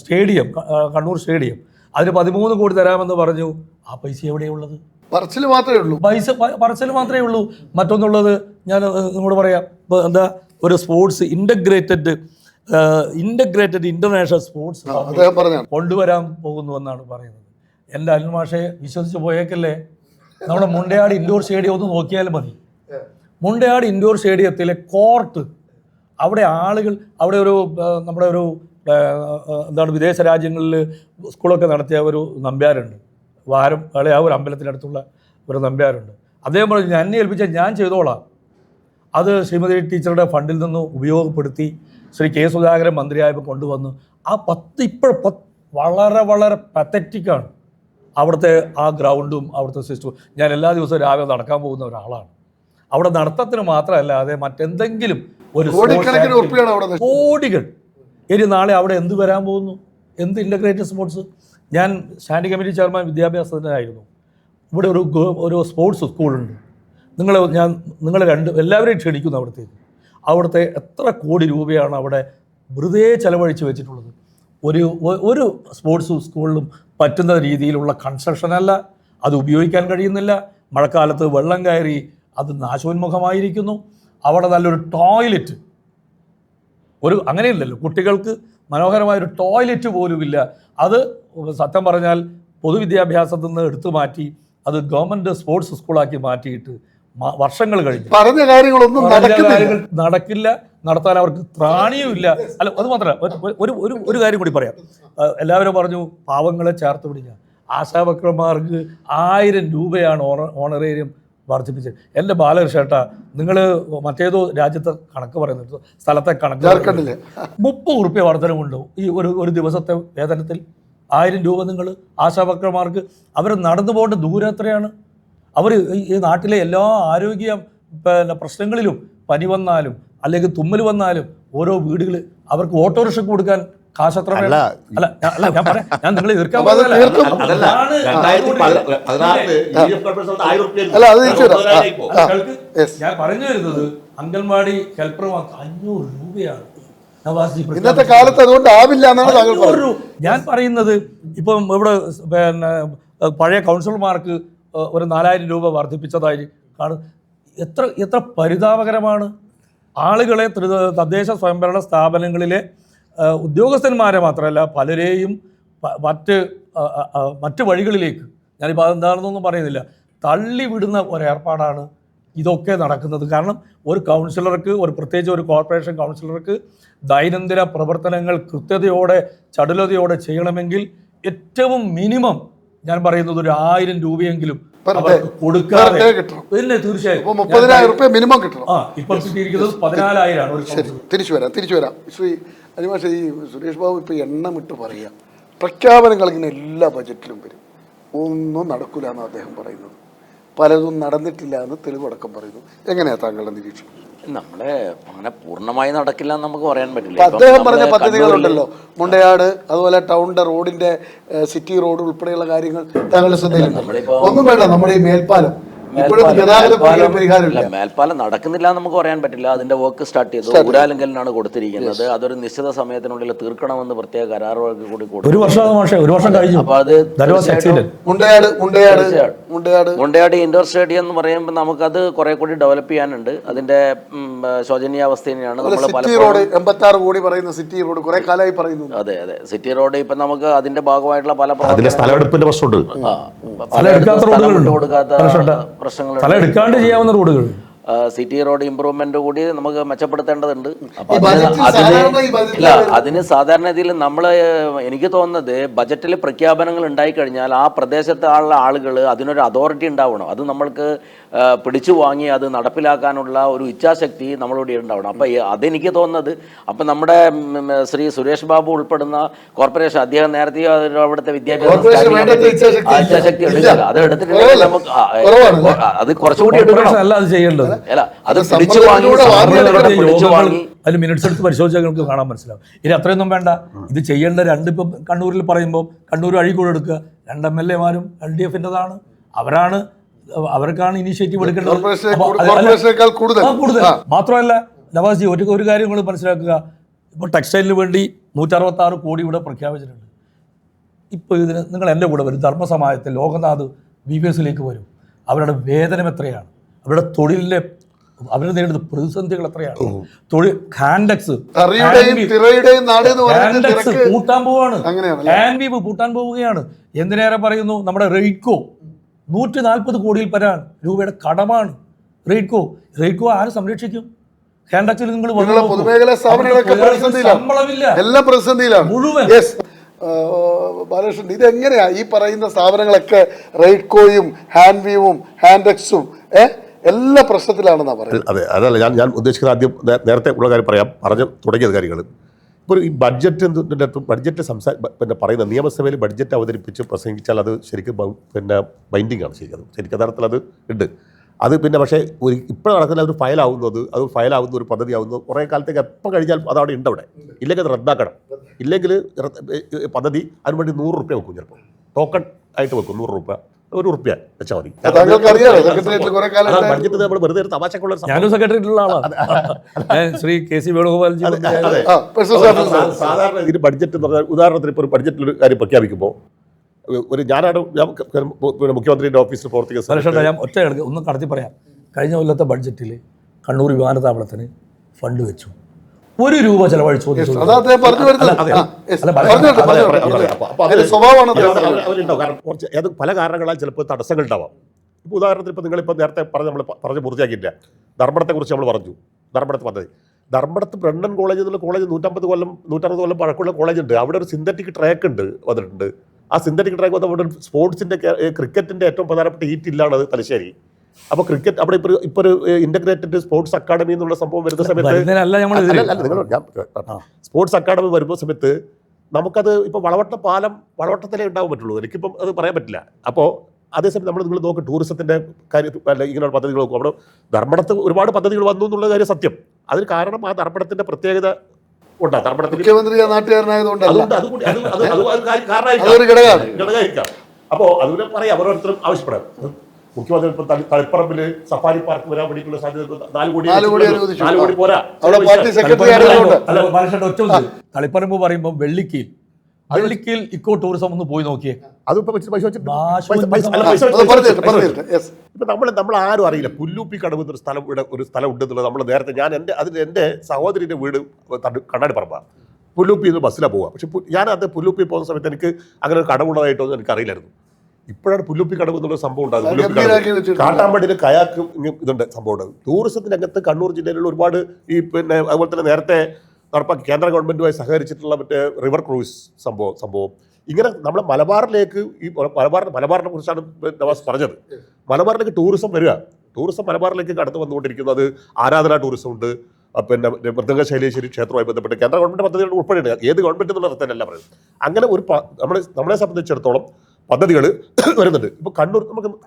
സ്റ്റേഡിയം, കണ്ണൂർ സ്റ്റേഡിയം, അതിന് 13 കോടി തരാമെന്ന് പറഞ്ഞു. ആ പൈസ എവിടെയുള്ളത്? പറച്ചിൽ മാത്രമേ ഉള്ളൂ. പറച്ചിൽ മാത്രമേ ഉള്ളൂ. മറ്റൊന്നുള്ളത് ഞാൻ നിങ്ങളോട് പറയാം. ഇപ്പോൾ എന്താ ഒരു സ്പോർട്സ് ഇൻ്റഗ്രേറ്റഡ് ഇൻ്റർനാഷണൽ സ്പോർട്സ് കൊണ്ടുവരാൻ പോകുന്നുവെന്നാണ് പറയുന്നത്. എൻ്റെ അനിൽമാഷെ വിശ്വസിച്ച് പോയേക്കല്ലേ. നമ്മുടെ മുണ്ടയാട് ഇൻഡോർ സ്റ്റേഡിയം ഒന്ന് നോക്കിയാൽ മതി. മുണ്ടയാട് ഇൻഡോർ സ്റ്റേഡിയത്തിലെ കോർട്ട്, അവിടെ ആളുകൾ, അവിടെ നമ്മുടെ ഒരു എന്താണ് വിദേശ രാജ്യങ്ങളിൽ സ്കൂളൊക്കെ നടത്തിയ ഒരു നമ്പ്യാരുണ്ട്, വാരം ആ ഒരു അമ്പലത്തിനടുത്തുള്ള ഒരു നമ്പ്യാരുണ്ട്. അദ്ദേഹം പറഞ്ഞു, എന്നെ ഏൽപ്പിച്ചാൽ ഞാൻ ചെയ്തോളാം, അത് ശ്രീമതി ടീച്ചറുടെ ഫണ്ടിൽ നിന്ന് ഉപയോഗപ്പെടുത്തി ശ്രീ കെ സുധാകരൻ മന്ത്രിയായപ്പോൾ കൊണ്ടുവന്നു. ആ 10 ഇപ്പോൾ വളരെ വളരെ പത്തറ്റിക്കാണ് അവിടുത്തെ ആ ഗ്രൗണ്ടും അവിടുത്തെ സിസ്റ്റവും. ഞാൻ എല്ലാ ദിവസവും രാവിലെ നടക്കാൻ പോകുന്ന ഒരാളാണ്. അവിടെ നടത്തത്തിന് മാത്രമല്ലാതെ മറ്റെന്തെങ്കിലും ഒരു കോടികൾ. ഇനി നാളെ അവിടെ എന്ത് വരാൻ പോകുന്നു? എന്ത് ഇൻ്റഗ്രേറ്റഡ് സ്പോർട്സ്? ഞാൻ സ്റ്റാൻഡിംഗ് കമ്മിറ്റി ചെയർമാൻ വിദ്യാഭ്യാസത്തിനായിരുന്നു. ഇവിടെ ഒരു സ്പോർട്സ് സ്കൂളുണ്ട്. നിങ്ങളെ എല്ലാവരെയും ക്ഷണിക്കുന്നു അവിടത്തേക്ക്. അവിടുത്തെ എത്ര കോടി രൂപയാണ് അവിടെ വെറുതെ ചെലവഴിച്ച് വെച്ചിട്ടുള്ളത്. ഒരു സ്പോർട്സ് സ്കൂളിലും പറ്റുന്ന രീതിയിലുള്ള കൺസ്ട്രക്ഷനല്ല, അത് ഉപയോഗിക്കാൻ കഴിയുന്നില്ല. മഴക്കാലത്ത് വെള്ളം കയറി അത് നാശോന്മുഖമായിരിക്കുന്നു. അവിടെ നല്ലൊരു ടോയ്ലറ്റ്, അങ്ങനെയില്ലല്ലോ, കുട്ടികൾക്ക് മനോഹരമായൊരു ടോയ്ലറ്റ് പോലുമില്ല. അത് സത്യം പറഞ്ഞാൽ പൊതുവിദ്യാഭ്യാസത്തിൽ നിന്ന് എടുത്തു മാറ്റി അത് ഗവൺമെൻറ് സ്പോർട്സ് സ്കൂളാക്കി മാറ്റിയിട്ട് വർഷങ്ങൾ കഴിഞ്ഞു. പറഞ്ഞ കാര്യങ്ങളൊന്നും നടക്കില്ല, നടത്താൻ അവർക്ക് ത്രാണിയുമില്ല. അല്ല, അത് മാത്രമല്ല, ഒരു കാര്യം കൂടി പറയാം. എല്ലാവരും പറഞ്ഞു പാവങ്ങളെ ചേർത്ത് പിടിക്കുക. ആശാവർക്കർമാർക്ക് 1000 രൂപയാണ് ഓണറേറിയം വർദ്ധിപ്പിച്ചത്. എൻ്റെ ബാലകൃഷ്ണേട്ട, നിങ്ങൾ മറ്റേതോ രാജ്യത്തെ കണക്ക് പറയുന്നത്, സ്ഥലത്തെ കണക്ക് 30 ഉറുപ്പ്യ വർധനമുണ്ടോ ഈ ഒരു ദിവസത്തെ വേതനത്തിൽ? 1000 രൂപ നിങ്ങൾ ആശാവർക്കർമാർക്ക്, അവർ നടന്നു പോകേണ്ട ദൂരം എത്രയാണ്? അവർ ഈ നാട്ടിലെ എല്ലാ ആരോഗ്യ പ്രശ്നങ്ങളിലും, പനി വന്നാലും അല്ലെങ്കിൽ തുമ്മൽ വന്നാലും ഓരോ വീടുകൾ അവർക്ക് ഓട്ടോറിക്ഷ കൊടുക്കാൻ കാശത്ര വേണം. അല്ല ഞാൻ പറയാം, ഞാൻ നിങ്ങളെ എതിർക്കാൻ ഞാൻ പറഞ്ഞു വരുന്നത്, അംഗൻവാടി ഹെൽപ്പർമാർക്ക് 500 രൂപയാണ് ഇന്നത്തെ കാലത്ത്. അതുകൊണ്ട് ആവില്ല എന്നാണ് താങ്കൾ. ഞാൻ പറയുന്നത് ഇപ്പം ഇവിടെ പഴയ കൗൺസിലർമാർക്ക് ഒരു 4000 രൂപ വർദ്ധിപ്പിച്ചതായി കാണും. എത്ര പരിതാപകരമാണ്. ആളുകളെ തദ്ദേശ സ്വയംഭരണ സ്ഥാപനങ്ങളിലെ ഉദ്യോഗസ്ഥന്മാരെ മാത്രമല്ല പലരെയും മറ്റ് വഴികളിലേക്ക്, ഞാനിപ്പോൾ അതെന്താണെന്നൊന്നും പറയുന്നില്ല, തള്ളിവിടുന്ന ഒരേർപ്പാടാണ് ഇതൊക്കെ നടക്കുന്നത്. കാരണം ഒരു കൗൺസിലർക്ക്, പ്രത്യേകിച്ച് ഒരു കോർപ്പറേഷൻ കൗൺസിലർക്ക് ദൈനംദിന പ്രവർത്തനങ്ങൾ കൃത്യതയോടെ ചടുലതയോടെ ചെയ്യണമെങ്കിൽ ഏറ്റവും മിനിമം ഞാൻ പറയുന്നത് ഒരു 1000 രൂപയെങ്കിലും കൊടുക്കാതെ പിന്നെ തീർച്ചയായും മിനിമം കിട്ടണം. ഇപ്പോൾ കിട്ടിയിരിക്കുന്നത് 14,000 തിരിച്ചു വരാം ശ്രീ അനിമാഷ. ഈ സുരേഷ് ബാബു ഇപ്പൊ എണ്ണമിട്ട് പറയുക, പ്രഖ്യാപനങ്ങൾ ഇങ്ങനെ എല്ലാ ബജറ്റിലും വരും, ഒന്നും നടക്കില്ല എന്ന് അദ്ദേഹം പറയുന്നത്, പലതും നടന്നിട്ടില്ല എന്ന് തെളിവടക്കം പറയുന്നു. എങ്ങനെയാ താങ്കളുടെ നിരീക്ഷണം? നമ്മളെ അങ്ങനെ പൂർണ്ണമായി നടക്കില്ല എന്ന് നമുക്ക് പറയാൻ പറ്റില്ല. അദ്ദേഹം പറഞ്ഞ പദ്ധതികളുണ്ടല്ലോ, മുണ്ടയാട്, അതുപോലെ ടൗണിന്റെ റോഡിന്റെ സിറ്റി റോഡ് ഉൾപ്പെടെയുള്ള കാര്യങ്ങൾ താങ്കളുടെ ശ്രദ്ധയിലുണ്ടല്ലോ. ഒന്നും വേണ്ട, നമ്മുടെ ഈ മേൽപ്പാലം മേൽപ്പാലം നടക്കുന്നില്ല എന്ന് നമുക്ക് പറയാൻ പറ്റില്ല. അതിന്റെ വർക്ക് സ്റ്റാർട്ട് ചെയ്തു, ഊരാലിങ്കലിനാണ് കൊടുത്തിരിക്കുന്നത്. അതൊരു നിശ്ചിത സമയത്തിനുള്ളിൽ തീർക്കണമെന്ന് പ്രത്യേക കരാറുകൾക്ക് കൂടി കൊടുത്തു. അപ്പൊ അത് മുണ്ടയാട് ഇൻഡോർ സ്റ്റേഡിയം എന്ന് പറയുമ്പോൾ നമുക്കത് കുറെ കൂടി ഡെവലപ്പ് ചെയ്യാനുണ്ട്. അതിന്റെ ശോചനീയാവസ്ഥയാണ് നമ്മൾ അതെ അതെ സിറ്റി റോഡ് ഇപ്പൊ നമുക്ക് അതിന്റെ ഭാഗമായിട്ടുള്ള പല എടുക്കാണ്ട് ചെയ്യാവുന്ന റോഡുകൾ, സിറ്റി റോഡ് ഇംപ്രൂവ്മെന്റ് കൂടി നമുക്ക് മെച്ചപ്പെടുത്തേണ്ടതുണ്ട്. അപ്പൊ അതിന് സാധാരണഗതിയിൽ നമ്മൾ, എനിക്ക് തോന്നുന്നത് ബജറ്റിൽ പ്രഖ്യാപനങ്ങൾ ഉണ്ടായിക്കഴിഞ്ഞാൽ ആ പ്രദേശത്തെ ആളുകൾ അതിനൊരു അതോറിറ്റി ഉണ്ടാവണം. അത് നമ്മൾക്ക് പിടിച്ചു വാങ്ങി അത് നടപ്പിലാക്കാനുള്ള ഒരു ഇച്ഛാശക്തി നമ്മളോട് ഉണ്ടാവണം. അപ്പം അതെനിക്ക് തോന്നുന്നത്, അപ്പം നമ്മുടെ ശ്രീ സുരേഷ് ബാബു ഉൾപ്പെടുന്ന കോർപ്പറേഷൻ, അദ്ദേഹം നേരത്തെ അവിടുത്തെ വിദ്യാഭ്യാസ ഇച്ഛാശക്തി എടുക്കില്ല. അത് എടുത്തിട്ടുണ്ടെങ്കിൽ നമുക്ക് അത് കുറച്ചുകൂടി എടുക്കണം. അല്ല അത് ചെയ്യേണ്ടത്, അല്ല അത് പിടിച്ചു വാങ്ങി അതിൽ മിനിറ്റ്സ് എടുത്ത് പരിശോധിച്ചാൽ നമുക്ക് കാണാൻ മനസ്സിലാവും. ഇനി അത്രയൊന്നും വേണ്ട, ഇത് ചെയ്യേണ്ട ഇപ്പം കണ്ണൂരിൽ പറയുമ്പോൾ കണ്ണൂർ അഴീക്കോട് എടുക്കുക, 2 MLA-മാരും LDF-ൻ്റെതാണ്, അവർക്കാണ് ഇനീഷ്യേറ്റീവ് എടുക്കേണ്ടത്. കൂടുതൽ മാത്രമല്ല നവാസ് ജി, ഒരു കാര്യം നിങ്ങൾ മനസ്സിലാക്കുക, ഇപ്പോൾ ടെക്സ്റ്റൈലിന് വേണ്ടി 166 കോടി ഇവിടെ പ്രഖ്യാപിച്ചിട്ടുണ്ട്. ഇപ്പോൾ ഇതിന് നിങ്ങൾ എൻ്റെ കൂടെ വരും, ധർമ്മസമാജത്തിൽ ലോകനാഥ് VVS-ലേക്ക് വരും. അവരുടെ വേതനം എത്രയാണ്, അവരുടെ തൊഴിലിലെ അവർ നേരിടുന്ന പ്രതിസന്ധികൾ എത്രയാണ്, തൊഴിൽ ഹാൻഡെക്സ് പൂട്ടാൻ പോവാണ്, ഹാൻഡ് പൂട്ടാൻ പോവുകയാണ്. എന്തിനേറെ പറയുന്നു, നമ്മുടെ റെയ്ഡ്കോ 140 കോടിയിൽ പരാൻ രൂപയുടെ കടമാണ്. റെയ്ഡ്കോ ആര് സംരക്ഷിക്കും? ഹാൻഡെക്സിൽ നിങ്ങൾ എല്ലാം പ്രതിസന്ധിയിലാണ് മുഴുവൻ. ബാലകൃഷ്ണൻ, ഇതെങ്ങനെയാ ഈ പറയുന്ന സ്ഥാപനങ്ങളൊക്കെ റെയ്ഡ്കോയും ഹാൻഡ്വീവും ഹാൻഡെക്സും എല്ലാ പ്രശ്നത്തിലാണെന്നാണ് പറയുന്നത്? അതെ, അതല്ല ഞാൻ ഉദ്ദേശിക്കുന്നത്. ആദ്യം നേരത്തെ ഉള്ള കാര്യം പറഞ്ഞു തുടങ്ങിയത് കാര്യങ്ങൾ. ഇപ്പോൾ ഈ ബഡ്ജറ്റ് പിന്നെ പറയുന്ന നിയമസഭയിൽ ബഡ്ജറ്റ് അവതരിപ്പിച്ച് പ്രസംഗിച്ചാൽ അത് ശരിക്കും ബൈൻഡിങ് ആണ്. ശരിക്കും യഥാർത്ഥത്തിൽ അത് ഉണ്ട്. അത് പിന്നെ പക്ഷേ ഇപ്പോൾ നടക്കുന്ന ഒരു ഫയലാവുന്ന ഒരു പദ്ധതി ആവുന്നു. കുറേ കാലത്തേക്ക് എപ്പോൾ കഴിഞ്ഞാൽ അതവിടെ ഉണ്ട്. അവിടെ ഇല്ലെങ്കിൽ അത് റദ്ദാക്കണം. ഇല്ലെങ്കിൽ പദ്ധതി അതിനുവേണ്ടി 100 രൂപ വെക്കും, ചിലപ്പോൾ ടോക്കൺ ആയിട്ട് വെക്കും. 100 രൂപ, 1 രൂപ വെച്ചാൽ മതി. ബഡ്ജറ്റ് നമ്മൾ വെറുതെ തമാശക്കുള്ള, ഞാനും സെക്രട്ടറിയുള്ള ആളാണ്, ശ്രീ KC വേണുഗോപാൽ. സാധാരണ ഇതിന് ബഡ്ജറ്റ് എന്ന് പറഞ്ഞാൽ, ഉദാഹരണത്തിന് ഇപ്പോൾ ഒരു ബഡ്ജറ്റിലൊരു കാര്യം പ്രഖ്യാപിക്കുമ്പോൾ ഞാനാണ് മുഖ്യമന്ത്രിയുടെ ഓഫീസിൽ പ്രവർത്തിക്കുന്ന. ഞാൻ ഒറ്റ ഒന്ന് കടത്തി പറയാം. കഴിഞ്ഞ കൊല്ലത്തെ ബഡ്ജറ്റിൽ കണ്ണൂർ വിമാനത്താവളത്തിന് ഫണ്ട് വെച്ചു, 1 രൂപ ചെലവഴിച്ചു. പല കാരണങ്ങളാൽ ചിലപ്പോൾ തടസ്സങ്ങൾ ഉണ്ടാവാം. ഇപ്പോൾ ഉദാഹരണത്തിന് ഇപ്പോൾ നിങ്ങളിപ്പോൾ നേരത്തെ നമ്മൾ പറഞ്ഞ് പൂർത്തിയാക്കിയില്ല. ധർമ്മടത്തെക്കുറിച്ച് നമ്മൾ പറഞ്ഞു. ധർമ്മടത്ത് പദ്ധതി, ധർമ്മടത്ത് ബ്രണ്ടൻ കോളേജ് എന്നുള്ള കോളേജ് 160 കൊല്ലം പഴക്കമുള്ള കോളേജ് ഉണ്ട്. അവിടെ ഒരു സിന്തറ്റിക് ട്രാക്ക് വന്നിട്ടുണ്ട്. ആ സിന്തറ്റിക് ട്രാക്ക് വന്നപ്പോൾ സ്പോർട്സിൻ്റെ, ക്രിക്കറ്റിൻ്റെ ഏറ്റവും പ്രധാനപ്പെട്ട ഈറ്റില്ലാണ് അത് തലശ്ശേരി. അപ്പോൾ ക്രിക്കറ്റ് അവിടെ ഇപ്പോൾ ഒരു ഇൻ്റഗ്രേറ്റഡ് സ്പോർട്സ് അക്കാഡമി എന്നുള്ള സംഭവം വരുന്ന സമയത്ത്, സ്പോർട്സ് അക്കാഡമി വരുന്ന സമയത്ത് നമുക്കത് ഇപ്പോൾ വളവട്ടത്തിലേ ഉണ്ടാവാൻ പറ്റുള്ളൂ. എനിക്കിപ്പം അത് പറയാൻ പറ്റില്ല. അപ്പോൾ അതേസമയം നിങ്ങൾ നോക്കും ടൂറിസത്തിൻ്റെ കാര്യം, ഇങ്ങനെയുള്ള പദ്ധതികൾ നോക്കും. അവിടെ ധർമ്മടത്ത് ഒരുപാട് പദ്ധതികൾ വന്നു എന്നുള്ള കാര്യം സത്യം. അതിന് കാരണം ആ ധർമ്മടത്തിൻ്റെ പ്രത്യേകത ഉണ്ടാകും. ധർമ്മടത്തിൽ ഘടകമായിരിക്കാം. അപ്പോൾ അതുപോലെ പറയാം, ഓരോരുത്തരും ആവശ്യപ്പെടാം. മുഖ്യമന്ത്രി ഇപ്പം തളിപ്പറമ്പിൽ സഫാരി പാർക്ക് വരാൻ വേണ്ടിയിട്ടുള്ള സാധ്യത 4 കോടി പോരാ. തളിപ്പറമ്പ് പറയുമ്പോൾ വെള്ളിക്കീൽ വെള്ളിക്കൽ ഇക്കോ ടൂറിസം ഒന്ന് പോയി നോക്കിയേ. അതിപ്പോ പൈസ വെച്ചിട്ട് ഇപ്പൊ നമ്മൾ ആരും അറിയില്ല. പുല്ലൂപ്പി കടവ് എന്നൊരു സ്ഥലം ഇവിടെ ഒരു സ്ഥലം ഉണ്ടെന്നുള്ളത് നമ്മൾ നേരത്തെ ഞാൻ എൻ്റെ സഹോദരിന്റെ വീട് കണ്ണാടി പറമ്പാണ്. പുല്ലൂപ്പി എന്ന് ബസ്സിലാണ് പോവുക. പക്ഷെ ഞാൻ അത് പുല്ലൂപ്പി പോകുന്ന സമയത്ത് എനിക്ക് അങ്ങനെ ഒരു കടവുള്ളതായിട്ടൊന്നും എനിക്ക് അറിയില്ലായിരുന്നു. ഇപ്പോഴാണ് പുല്ലൂപ്പി കടവ് എന്നുള്ള സംഭവം ഉണ്ടാകുന്നത്. കാട്ടാമ്പടിയിൽ കയാക്ക് ഇതുണ്ട് സംഭവം ഉണ്ടാകും. ടൂറിസത്തിന് രംഗത്ത് കണ്ണൂർ ജില്ലയിലുള്ള ഒരുപാട് ഈ പിന്നെ അതുപോലെ തന്നെ നേരത്തെ നടപ്പാക്കി കേന്ദ്ര ഗവൺമെന്റുമായി സഹകരിച്ചിട്ടുള്ള മറ്റേ റിവർ ക്രൂയിസ് സംഭവം ഇങ്ങനെ നമ്മളെ മലബാറിലേക്ക് ഈ മലബാറിനെ കുറിച്ചാണ് നവാസ് പറഞ്ഞത്. മലബാറിലേക്ക് ടൂറിസം വരിക. ടൂറിസം മലബാറിലേക്ക് കടന്നു വന്നുകൊണ്ടിരിക്കുന്നത് ആരാധന ടൂറിസം ഉണ്ട്, പിന്നെ മൃദംഗ ശൈലേശ്വരി ക്ഷേത്രവുമായി ബന്ധപ്പെട്ട് കേന്ദ്ര ഗവൺമെന്റ് പദ്ധതികൾ ഉൾപ്പെടെയുണ്ട്. ഏത് ഗവൺമെന്റ് എന്നുള്ള അർത്ഥമല്ല പറയുന്നത്. അങ്ങനെ ഒരു നമ്മളെ സംബന്ധിച്ചിടത്തോളം പദ്ധതികൾ വരുന്നുണ്ട്. ഇപ്പോൾ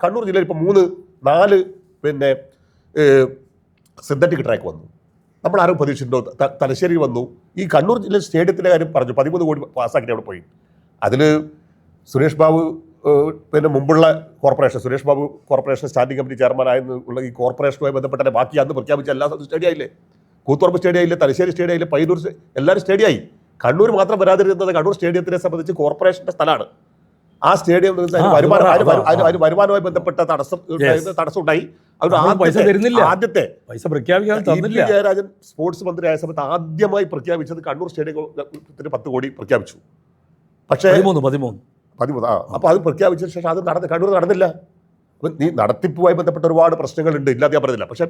കണ്ണൂർ ജില്ലയിൽ ഇപ്പോൾ 3-4 പിന്നെ സിന്തറ്റിക് ട്രാക്ക് വന്നു. നമ്മൾ ആരും പ്രതീക്ഷിച്ചിട്ടുണ്ടോ? തലശ്ശേരി വന്നു. ഈ കണ്ണൂർ ജില്ല സ്റ്റേഡിയത്തിൻ്റെ കാര്യം പറഞ്ഞു 13 കോടി പാസ്സാക്കിയിട്ട് അവിടെ പോയി. അതിൽ സുരേഷ് ബാബു പിന്നെ മുമ്പുള്ള corporation Suresh Babu corporation standing committee ചെയർമാനായുള്ള ഈ കോർപ്പറേഷനുമായി ബന്ധപ്പെട്ട ബാക്കി അന്ന് പ്രഖ്യാപിച്ച എല്ലാ സ്റ്റേഡിയായില്ലേ? കൂത്തുപറമ്പ് സ്റ്റേഡിയമില്ലേ, തലശ്ശേരി സ്റ്റേഡിയമില്ലേ, പയ്യന്നൂർ എല്ലാവരും സ്റ്റേഡിയമായി. കണ്ണൂർ മാത്രം വരാതിരുന്നത് കണ്ണൂർ സ്റ്റേഡിയത്തിനെ സംബന്ധിച്ച് കോർപ്പറേഷൻ്റെ സ്ഥലമാണ്. ആ സ്റ്റേഡിയം വരുമാനവുമായി ബന്ധപ്പെട്ട തടസ്സം ഉണ്ടായി. ആദ്യത്തെ ജയരാജൻ സ്പോർട്സ് മന്ത്രിയായ സമയത്ത് ആദ്യമായി പ്രഖ്യാപിച്ചത് കണ്ണൂർ സ്റ്റേഡിയത്തിന് 10 കോടി പ്രഖ്യാപിച്ചു. പക്ഷേ 13 അപ്പോൾ അത് പ്രഖ്യാപിച്ച ശേഷം അത് കണ്ണൂർ നടന്നില്ല. അപ്പം ഈ നടത്തിപ്പുമായി ബന്ധപ്പെട്ട ഒരുപാട് പ്രശ്നങ്ങളുണ്ട്, ഇല്ലാതെ ഞാൻ പറഞ്ഞില്ല. പക്ഷെ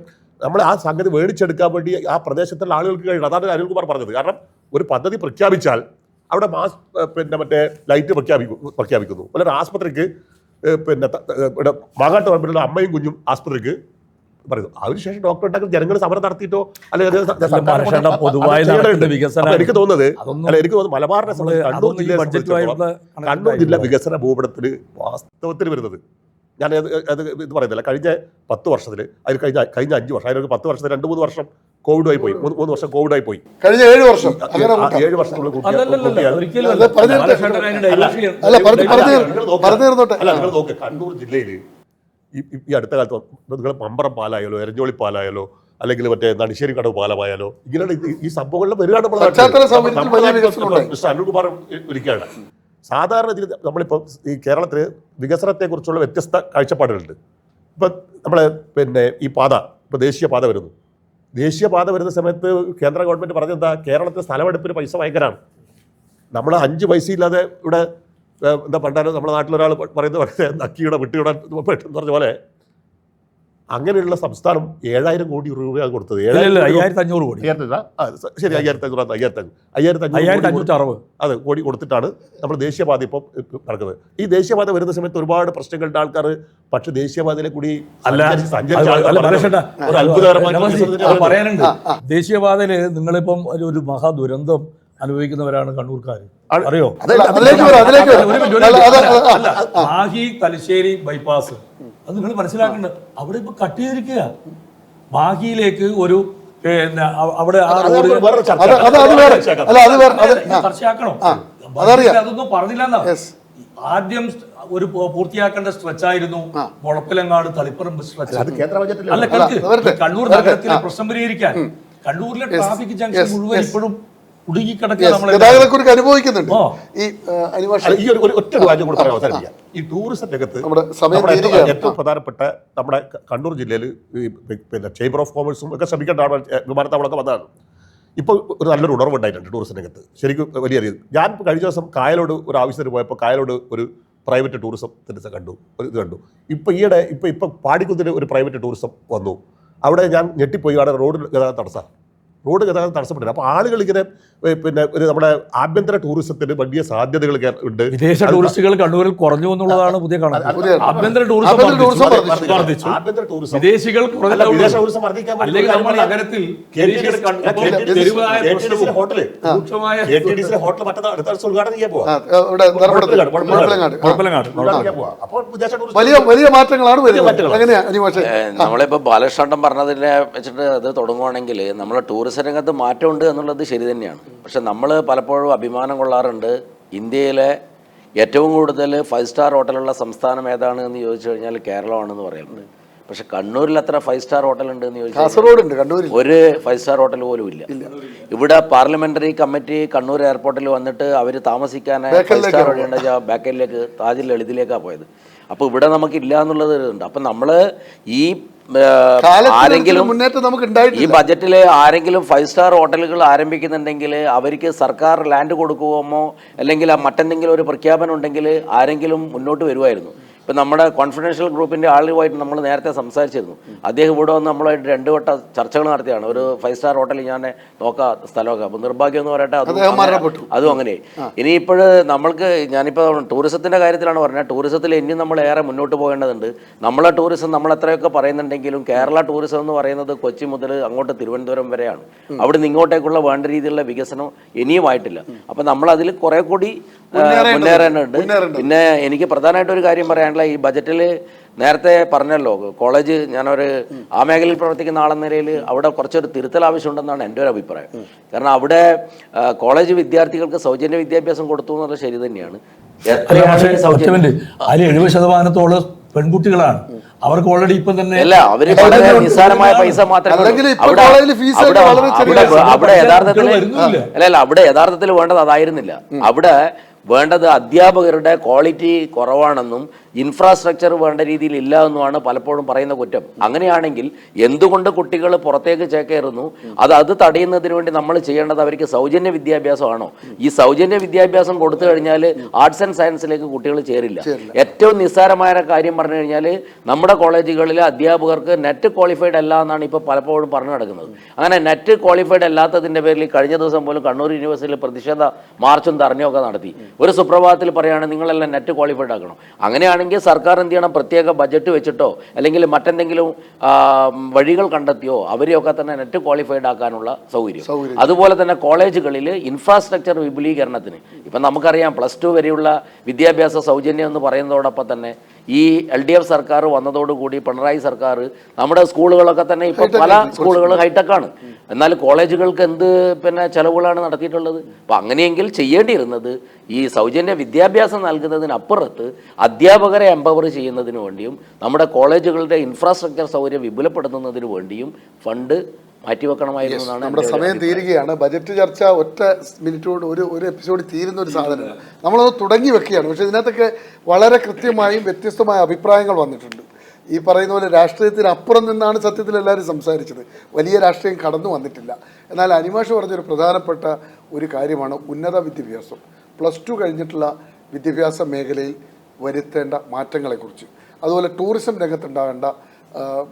നമ്മൾ ആ സംഗതി മേടിച്ചെടുക്കാൻ വേണ്ടി ആ പ്രദേശത്തുള്ള ആളുകൾക്ക് കഴിയണം. അതാണ് അനിൽകുമാർ പറഞ്ഞത്. കാരണം ഒരു പദ്ധതി പ്രഖ്യാപിച്ചാൽ അവിടെ പിന്നെ മറ്റേ ലൈറ്റ് പ്രഖ്യാപിക്കുന്നു. അല്ലെങ്കിൽ ആസ്പത്രിക്ക് പിന്നെ ഇവിടെ മാങ്ങാട്ട് പറമ്പിലുള്ള അമ്മയും കുഞ്ഞും ആസ്പത്രിക്ക് പറയുന്നു. അതിനുശേഷം ഡോക്ടർ ഉണ്ടാക്കി ജനങ്ങൾ സമരം നടത്തിയിട്ടോ അല്ലെങ്കിൽ എനിക്ക് തോന്നുന്നത് മലബാറിനെ കണ്ണൂർ ജില്ല വികസന ഭൂപടത്തിൽ വാസ്തവത്തിൽ വരുന്നത് ഞാൻ ഇത് പറയുന്നില്ല. കഴിഞ്ഞ 10 വർഷത്തിൽ അതിൽ കഴിഞ്ഞ 5 വർഷം അതിലൊരു 10 വർഷത്തിൽ 2-3 വർഷം കോവിഡായി പോയി. 3 വർഷം കോവിഡായി പോയി. കഴിഞ്ഞ 7 വർഷം 7 വർഷത്തിനുള്ളിൽ കണ്ണൂർ ജില്ലയിൽ ഈ അടുത്ത കാലത്ത് നിങ്ങൾ പമ്പറം പാലായാലോ എരഞ്ഞോളി പാലായാലോ അല്ലെങ്കിൽ മറ്റേ നടിശ്ശേരി കടവ് പാലമായാലോ ഇങ്ങനെയുള്ള ഈ സംഭവങ്ങളിൽ വരികയാണ്. അനിൽകുമാർ ഒരിക്കലാണ് സാധാരണ നമ്മളിപ്പോൾ ഈ കേരളത്തിൽ വികസനത്തെക്കുറിച്ചുള്ള വ്യത്യസ്ത കാഴ്ചപ്പാടുകളുണ്ട്. ഇപ്പം നമ്മൾ പിന്നെ ഈ പാത ഇപ്പോൾ ദേശീയപാത വരുന്നു. ദേശീയപാത വരുന്ന സമയത്ത് കേന്ദ്ര ഗവൺമെൻറ് പറഞ്ഞെന്താ, കേരളത്തിൽ സ്ഥലമെടുപ്പിന് പൈസ ഭയങ്കരമാണ്. നമ്മൾ 5 പൈസ ഇല്ലാതെ ഇവിടെ എന്താ പണ്ടാലും നമ്മുടെ നാട്ടിലൊരാൾ പറയുന്നത് നക്കിയുടെ വിട്ടുകിടാൻ എന്ന് പറഞ്ഞ പോലെ അങ്ങനെയുള്ള സംസ്ഥാനം 7000 കോടി രൂപയാണ് കൊടുത്തത്. 5500 കോടി ശരി 5560 അതെ കോടി കൊടുത്തിട്ടാണ് നമ്മൾ ദേശീയപാത ഇപ്പോൾ നടക്കുന്നത്. ഈ ദേശീയപാത വരുന്ന സമയത്ത് ഒരുപാട് പ്രശ്നങ്ങളുടെ ആൾക്കാർ പക്ഷെ ദേശീയപാതയിലെ കൂടി പറയാനുണ്ട്. ദേശീയപാതയിൽ നിങ്ങളിപ്പം ഒരു മഹാദുരന്തം അനുഭവിക്കുന്നവരാണ് കണ്ണൂർക്കാർ, അറിയോ? മാഹി തലശ്ശേരി ബൈപ്പാസ് അത് നിങ്ങൾ മനസ്സിലാക്കേണ്ടത്. അവിടെ ഇപ്പൊ കട്ട് ചെയ്തിരിക്കുക. മാഹിയിലേക്ക് ഒരു പിന്നെ അവിടെ ചർച്ചയാക്കണോ? അതൊന്നും പറഞ്ഞില്ല. ആദ്യം ഒരു പൂർത്തിയാക്കേണ്ട സ്ട്രെച്ച് ആയിരുന്നു മുളപ്പിലങ്ങാട് തളിപ്പറമ്പ് സ്ട്രെച്ച്. അല്ല, കണ്ണൂർ നഗരത്തിലെ പ്രശ്നം പരിഹരിക്കാൻ കണ്ണൂരിലെ ട്രാഫിക് ജംഗ്ഷൻ മുഴുവൻ ഇപ്പോഴും അനുഭവിക്കുന്നുണ്ട്. ഈ ടൂറിസം രംഗത്ത് ഏറ്റവും പ്രധാനപ്പെട്ട നമ്മുടെ കണ്ണൂർ ജില്ലയിൽ പിന്നെ ചേംബർ ഓഫ് കോമേഴ്സും ഒക്കെ ശ്രമിക്കേണ്ടതാണ്. വിമാനത്താവളമൊക്കെ വന്നതാണ്. ഇപ്പോൾ ഒരു നല്ലൊരു ഉണർവുണ്ടായിട്ടുണ്ട് ടൂറിസം രംഗത്ത്. ശരിക്കും വലിയ രീതിയിൽ ഞാൻ കഴിഞ്ഞ ദിവസം കായലോട് ഒരു ആവശ്യത്തിന് പോയപ്പോൾ കായലോട് ഒരു പ്രൈവറ്റ് ടൂറിസത്തിൻ്റെ കണ്ടു. ഇപ്പോൾ പാടിക്കുന്നിന് ഒരു പ്രൈവറ്റ് ടൂറിസം വന്നു. അവിടെ ഞാൻ ഞെട്ടിപ്പോയി. അവിടെ റോഡ് ഗതാഗതം തടസ്സപ്പെട്ടില്ല. അപ്പോൾ ആളുകൾ ഇങ്ങനെ പിന്നെ നമ്മുടെ ആഭ്യന്തര ടൂറിസത്തിന് വലിയ സാധ്യതകൾ ഉണ്ട്. വിദേശ ടൂറിസ്റ്റുകൾ കണ്ണൂരിൽ കുറഞ്ഞു എന്നുള്ളതാണ് പുതിയ കണക്ക്. ആഭ്യന്തര ടൂറിസം വിദേശികൾ നഗരത്തിൽ വലിയ മാറ്റങ്ങളാണ് നമ്മളിപ്പോ ബാലകൃഷ്ണൻ പറഞ്ഞതിനെ വെച്ചിട്ട് അത് തുടങ്ങുവാണെങ്കിൽ നമ്മളെ ടൂറിസം രംഗത്ത് മാറ്റമുണ്ട് എന്നുള്ളത് ശരി തന്നെയാണ്. പക്ഷെ നമ്മൾ പലപ്പോഴും അഭിമാനം കൊള്ളാറുണ്ട്. ഇന്ത്യയിലെ ഏറ്റവും കൂടുതൽ 5 സ്റ്റാർ ഹോട്ടലുള്ള സംസ്ഥാനം ഏതാണ് എന്ന് ചോദിച്ചു കഴിഞ്ഞാൽ കേരളമാണെന്ന് പറയുന്നത്. പക്ഷെ കണ്ണൂരിൽ അത്ര 5 സ്റ്റാർ ഹോട്ടൽ ഉണ്ട് എന്ന് ചോദിച്ചാൽ കാസർഗോഡ് ഉണ്ട്, കണ്ണൂരിൽ ഒരു 5 സ്റ്റാർ ഹോട്ടൽ പോലും ഇല്ല. ഇവിടെ പാർലമെന്ററി കമ്മിറ്റി കണ്ണൂർ എയർപോർട്ടിൽ വന്നിട്ട് അവർ താമസിക്കാനായി 5 സ്റ്റാർ വഴിയുണ്ട ബാക്കലിലേക്ക് താജ് ലളിതിലേക്കാണ് പോയത്. അപ്പോൾ ഇവിടെ നമുക്കില്ല എന്നുള്ളത് ഉണ്ട്. അപ്പം നമ്മൾ ഈ ആരെങ്കിലും ഈ ബജറ്റിൽ ആരെങ്കിലും 5 സ്റ്റാർ ഹോട്ടലുകൾ ആരംഭിക്കുന്നുണ്ടെങ്കിൽ അവർക്ക് സർക്കാർ ലാൻഡ് കൊടുക്കുമോ അല്ലെങ്കിൽ മറ്റെന്തെങ്കിലും ഒരു പ്രഖ്യാപനം ഉണ്ടെങ്കിൽ ആരെങ്കിലും മുന്നോട്ട് വരുമായിരുന്നു. ഇപ്പം നമ്മുടെ കോൺഫിഡൻഷ്യൽ ഗ്രൂപ്പിൻ്റെ ആളുമായിട്ട് നമ്മൾ നേരത്തെ സംസാരിച്ചിരുന്നു. അദ്ദേഹം ഇവിടെ വന്ന് നമ്മളായിട്ട് 2 വട്ട ചർച്ചകൾ നടത്തിയാണ്. ഒരു 5 സ്റ്റാർ ഹോട്ടൽ ഞാൻ നോക്കാം സ്ഥലമൊക്കെ. അപ്പോൾ നിർഭാഗ്യം എന്ന് പറയട്ടെ, അതും അങ്ങനെ. ഇനിയിപ്പോൾ നമ്മൾക്ക് ഞാനിപ്പോൾ ടൂറിസത്തിൻ്റെ കാര്യത്തിലാണ് പറഞ്ഞത്. ടൂറിസത്തിൽ ഇനിയും നമ്മൾ ഏറെ മുന്നോട്ട് പോകേണ്ടതുണ്ട്. നമ്മളെ ടൂറിസം നമ്മൾ എത്രയൊക്കെ പറയുന്നുണ്ടെങ്കിലും കേരള ടൂറിസം എന്ന് പറയുന്നത് കൊച്ചി മുതൽ അങ്ങോട്ട് തിരുവനന്തപുരം വരെയാണ്. അവിടെ നിന്ന് ഇങ്ങോട്ടേക്കുള്ള വേണ്ട രീതിയിലുള്ള വികസനം ഇനിയും ആയിട്ടില്ല. അപ്പം നമ്മളതിൽ കുറേ കൂടി മുന്നേറേണ്ടതുണ്ട്. പിന്നെ എനിക്ക് പ്രധാനമായിട്ടൊരു കാര്യം പറയാനുള്ളത്, ഈ ബജറ്റിൽ നേരത്തെ പറഞ്ഞല്ലോ കോളേജ്, ഞാനൊരു ആ മേഖലയിൽ പ്രവർത്തിക്കുന്ന ആളെന്ന നിലയിൽ അവിടെ കുറച്ചൊരു തിരുത്തൽ ആവശ്യമുണ്ടെന്നാണ് എൻ്റെ ഒരു അഭിപ്രായം. കാരണം അവിടെ കോളേജ് വിദ്യാർത്ഥികൾക്ക് സൗജന്യ വിദ്യാഭ്യാസം കൊടുത്തു എന്നുള്ളത് ശരി തന്നെയാണ്. അതിൽ 70% പെൺകുട്ടികളാണ്. അവർക്ക് ഓൾറെഡി ഇപ്പം തന്നെ അല്ല, അവര് നിസ്സാരമായ പൈസ മാത്രമേ അവിടെ യഥാർത്ഥത്തിൽ വേണ്ടത് അതായിരുന്നില്ല. അവിടെ വേണ്ടത് അധ്യാപകരുടെ ക്വാളിറ്റി കുറവാണെന്നും ഇൻഫ്രാസ്ട്രക്ചർ വേണ്ട രീതിയിൽ ഇല്ല എന്നുമാണ് പലപ്പോഴും പറയുന്ന കുറ്റം. അങ്ങനെയാണെങ്കിൽ എന്തുകൊണ്ട് കുട്ടികൾ പുറത്തേക്ക് ചേക്കേറുന്നു? അത് തടയുന്നതിന് വേണ്ടി നമ്മൾ ചെയ്യേണ്ടത് അവർക്ക് സൗജന്യ വിദ്യാഭ്യാസമാണോ? ഈ സൗജന്യ വിദ്യാഭ്യാസം കൊടുത്തു കഴിഞ്ഞാൽ ആർട്സ് ആൻഡ് സയൻസിലേക്ക് കുട്ടികൾ ചേരില്ല. ഏറ്റവും നിസ്സാരമായ കാര്യം പറഞ്ഞു കഴിഞ്ഞാൽ നമ്മുടെ കോളേജുകളിൽ അധ്യാപകർക്ക് നെറ്റ് ക്വാളിഫൈഡ് അല്ല എന്നാണ് ഇപ്പോൾ പലപ്പോഴും പറഞ്ഞു നടക്കുന്നത്. അങ്ങനെ നെറ്റ് ക്വാളിഫൈഡ് അല്ലാത്തതിൻ്റെ പേരിൽ കഴിഞ്ഞ ദിവസം പോലും കണ്ണൂർ യൂണിവേഴ്സിറ്റിയിൽ പ്രതിഷേധ മാർച്ചും ധർണയൊക്കെ നടത്തി. ഒരു സുപ്രഭാതത്തിൽ പറയുകയാണ് നിങ്ങളെല്ലാം നെറ്റ് ക്വാളിഫൈഡ് ആക്കണം. അങ്ങനെയാണെങ്കിൽ സർക്കാർ എന്ത് ചെയ്യണം? പ്രത്യേക ബജറ്റ് വെച്ചിട്ടോ അല്ലെങ്കിൽ മറ്റെന്തെങ്കിലും വഴികൾ കണ്ടെത്തിയോ അവരെയൊക്കെ തന്നെ നെറ്റ് ക്വാളിഫൈഡ് ആക്കാനുള്ള സൗകര്യം. അതുപോലെ തന്നെ കോളേജുകളിൽ ഇൻഫ്രാസ്ട്രക്ചർ വിപുലീകരണത്തിന് ഇപ്പം നമുക്കറിയാം +2 വരെയുള്ള വിദ്യാഭ്യാസ സൗജന്യം എന്ന് പറയുന്നതോടൊപ്പം തന്നെ ഈ LDF സർക്കാർ വന്നതോടുകൂടി പിണറായി സർക്കാർ നമ്മുടെ സ്കൂളുകളൊക്കെ തന്നെ ഇപ്പോൾ പല സ്കൂളുകളും ഹൈടെക്കാണ്. എന്നാൽ കോളേജുകൾക്ക് എന്ത് ചെലവുകളാണ് നടത്തിയിട്ടുള്ളത്? അപ്പം അങ്ങനെയെങ്കിൽ ചെയ്യേണ്ടിയിരുന്നത് ഈ സൗജന്യ വിദ്യാഭ്യാസം നൽകുന്നതിനപ്പുറത്ത് അധ്യാപകരെ എംപവർ ചെയ്യുന്നതിന് വേണ്ടിയും നമ്മുടെ കോളേജുകളുടെ ഇൻഫ്രാസ്ട്രക്ചർ സൗകര്യം വിപുലപ്പെടുത്തുന്നതിന് വേണ്ടിയും ഫണ്ട് മാറ്റിവെക്കണമായിരുന്നു. നമ്മുടെ സമയം തീരുകയാണ്. ബജറ്റ് ചർച്ച ഒറ്റ മിനിറ്റ് കൊണ്ട് ഒരു എപ്പിസോഡ് തീരുന്ന ഒരു സാധനമാണ്. നമ്മളത് തുടങ്ങി വെക്കുകയാണ്. പക്ഷേ ഇതിനകത്തൊക്കെ വളരെ കൃത്യമായും വ്യത്യസ്തമായ അഭിപ്രായങ്ങൾ വന്നിട്ടുണ്ട്. ഈ പറയുന്ന പോലെ രാഷ്ട്രീയത്തിനപ്പുറം നിന്നാണ് സത്യത്തിൽ എല്ലാവരും സംസാരിച്ചത്. വലിയ രാഷ്ട്രീയം കടന്നു വന്നിട്ടില്ല. എന്നാൽ അനിമാഷ് പറഞ്ഞൊരു പ്രധാനപ്പെട്ട ഒരു കാര്യമാണ് ഉന്നത വിദ്യാഭ്യാസം. +2 കഴിഞ്ഞിട്ടുള്ള വിദ്യാഭ്യാസ മേഖലയിൽ വരുത്തേണ്ട മാറ്റങ്ങളെക്കുറിച്ച്, അതുപോലെ ടൂറിസം രംഗത്തുണ്ടാകേണ്ട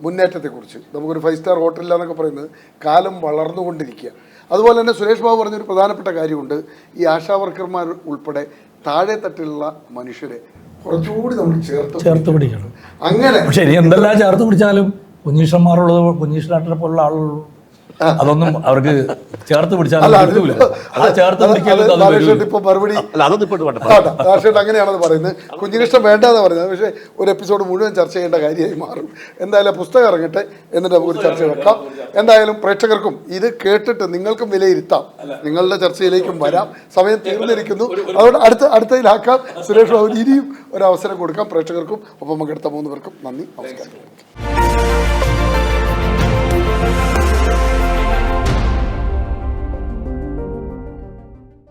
മുന്നേറ്റത്തെക്കുറിച്ച്. നമുക്കൊരു 5 സ്റ്റാർ ഹോട്ടലില്ലാന്നൊക്കെ പറയുന്നത് കാലം വളർന്നുകൊണ്ടിരിക്കുക. അതുപോലെ തന്നെ സുരേഷ് ബാബു പറഞ്ഞൊരു പ്രധാനപ്പെട്ട കാര്യമുണ്ട്. ഈ ആശാ വർക്കർമാർ ഉൾപ്പെടെ താഴെ തട്ടിലുള്ള മനുഷ്യരെ കുറച്ചുകൂടി നമ്മൾ ചേർത്ത് പിടിക്കണം. അങ്ങനെ പക്ഷെ ഇനി എന്തെല്ലാം ചേർത്ത് പിടിച്ചാലും കുഞ്ഞീഷന്മാരുള്ളത്, കുഞ്ഞീഷനാട്ടിനെ പോലുള്ള ആളുകൾ അതൊന്നും അവർക്ക് ചേർത്ത് പിടിച്ചാൽ ഇപ്പൊ മറുപടി അങ്ങനെയാണെന്ന് പറയുന്നത്. കുഞ്ഞിനിഷ്ടം വേണ്ടാന്ന് പറയുന്നത്. പക്ഷേ ഒരു എപ്പിസോഡ് മുഴുവൻ ചർച്ച ചെയ്യേണ്ട കാര്യമായി മാറും. എന്തായാലും പുസ്തകം ഇറങ്ങട്ടെ, എന്നിട്ട് നമുക്കൊരു ചർച്ച വെക്കാം. എന്തായാലും പ്രേക്ഷകർക്കും ഇത് കേട്ടിട്ട് നിങ്ങൾക്കും വിലയിരുത്താം, നിങ്ങളുടെ ചർച്ചയിലേക്കും വരാം. സമയം തീർന്നിരിക്കുന്നു. അതുകൊണ്ട് അടുത്തതിലാക്കാം. സുരേഷ് ബാബു ഇനിയും ഒരു അവസരം കൊടുക്കാം പ്രേക്ഷകർക്കും. ഒപ്പം പങ്കെടുത്ത 3 പേർക്കും നന്ദി, നമസ്കാരം.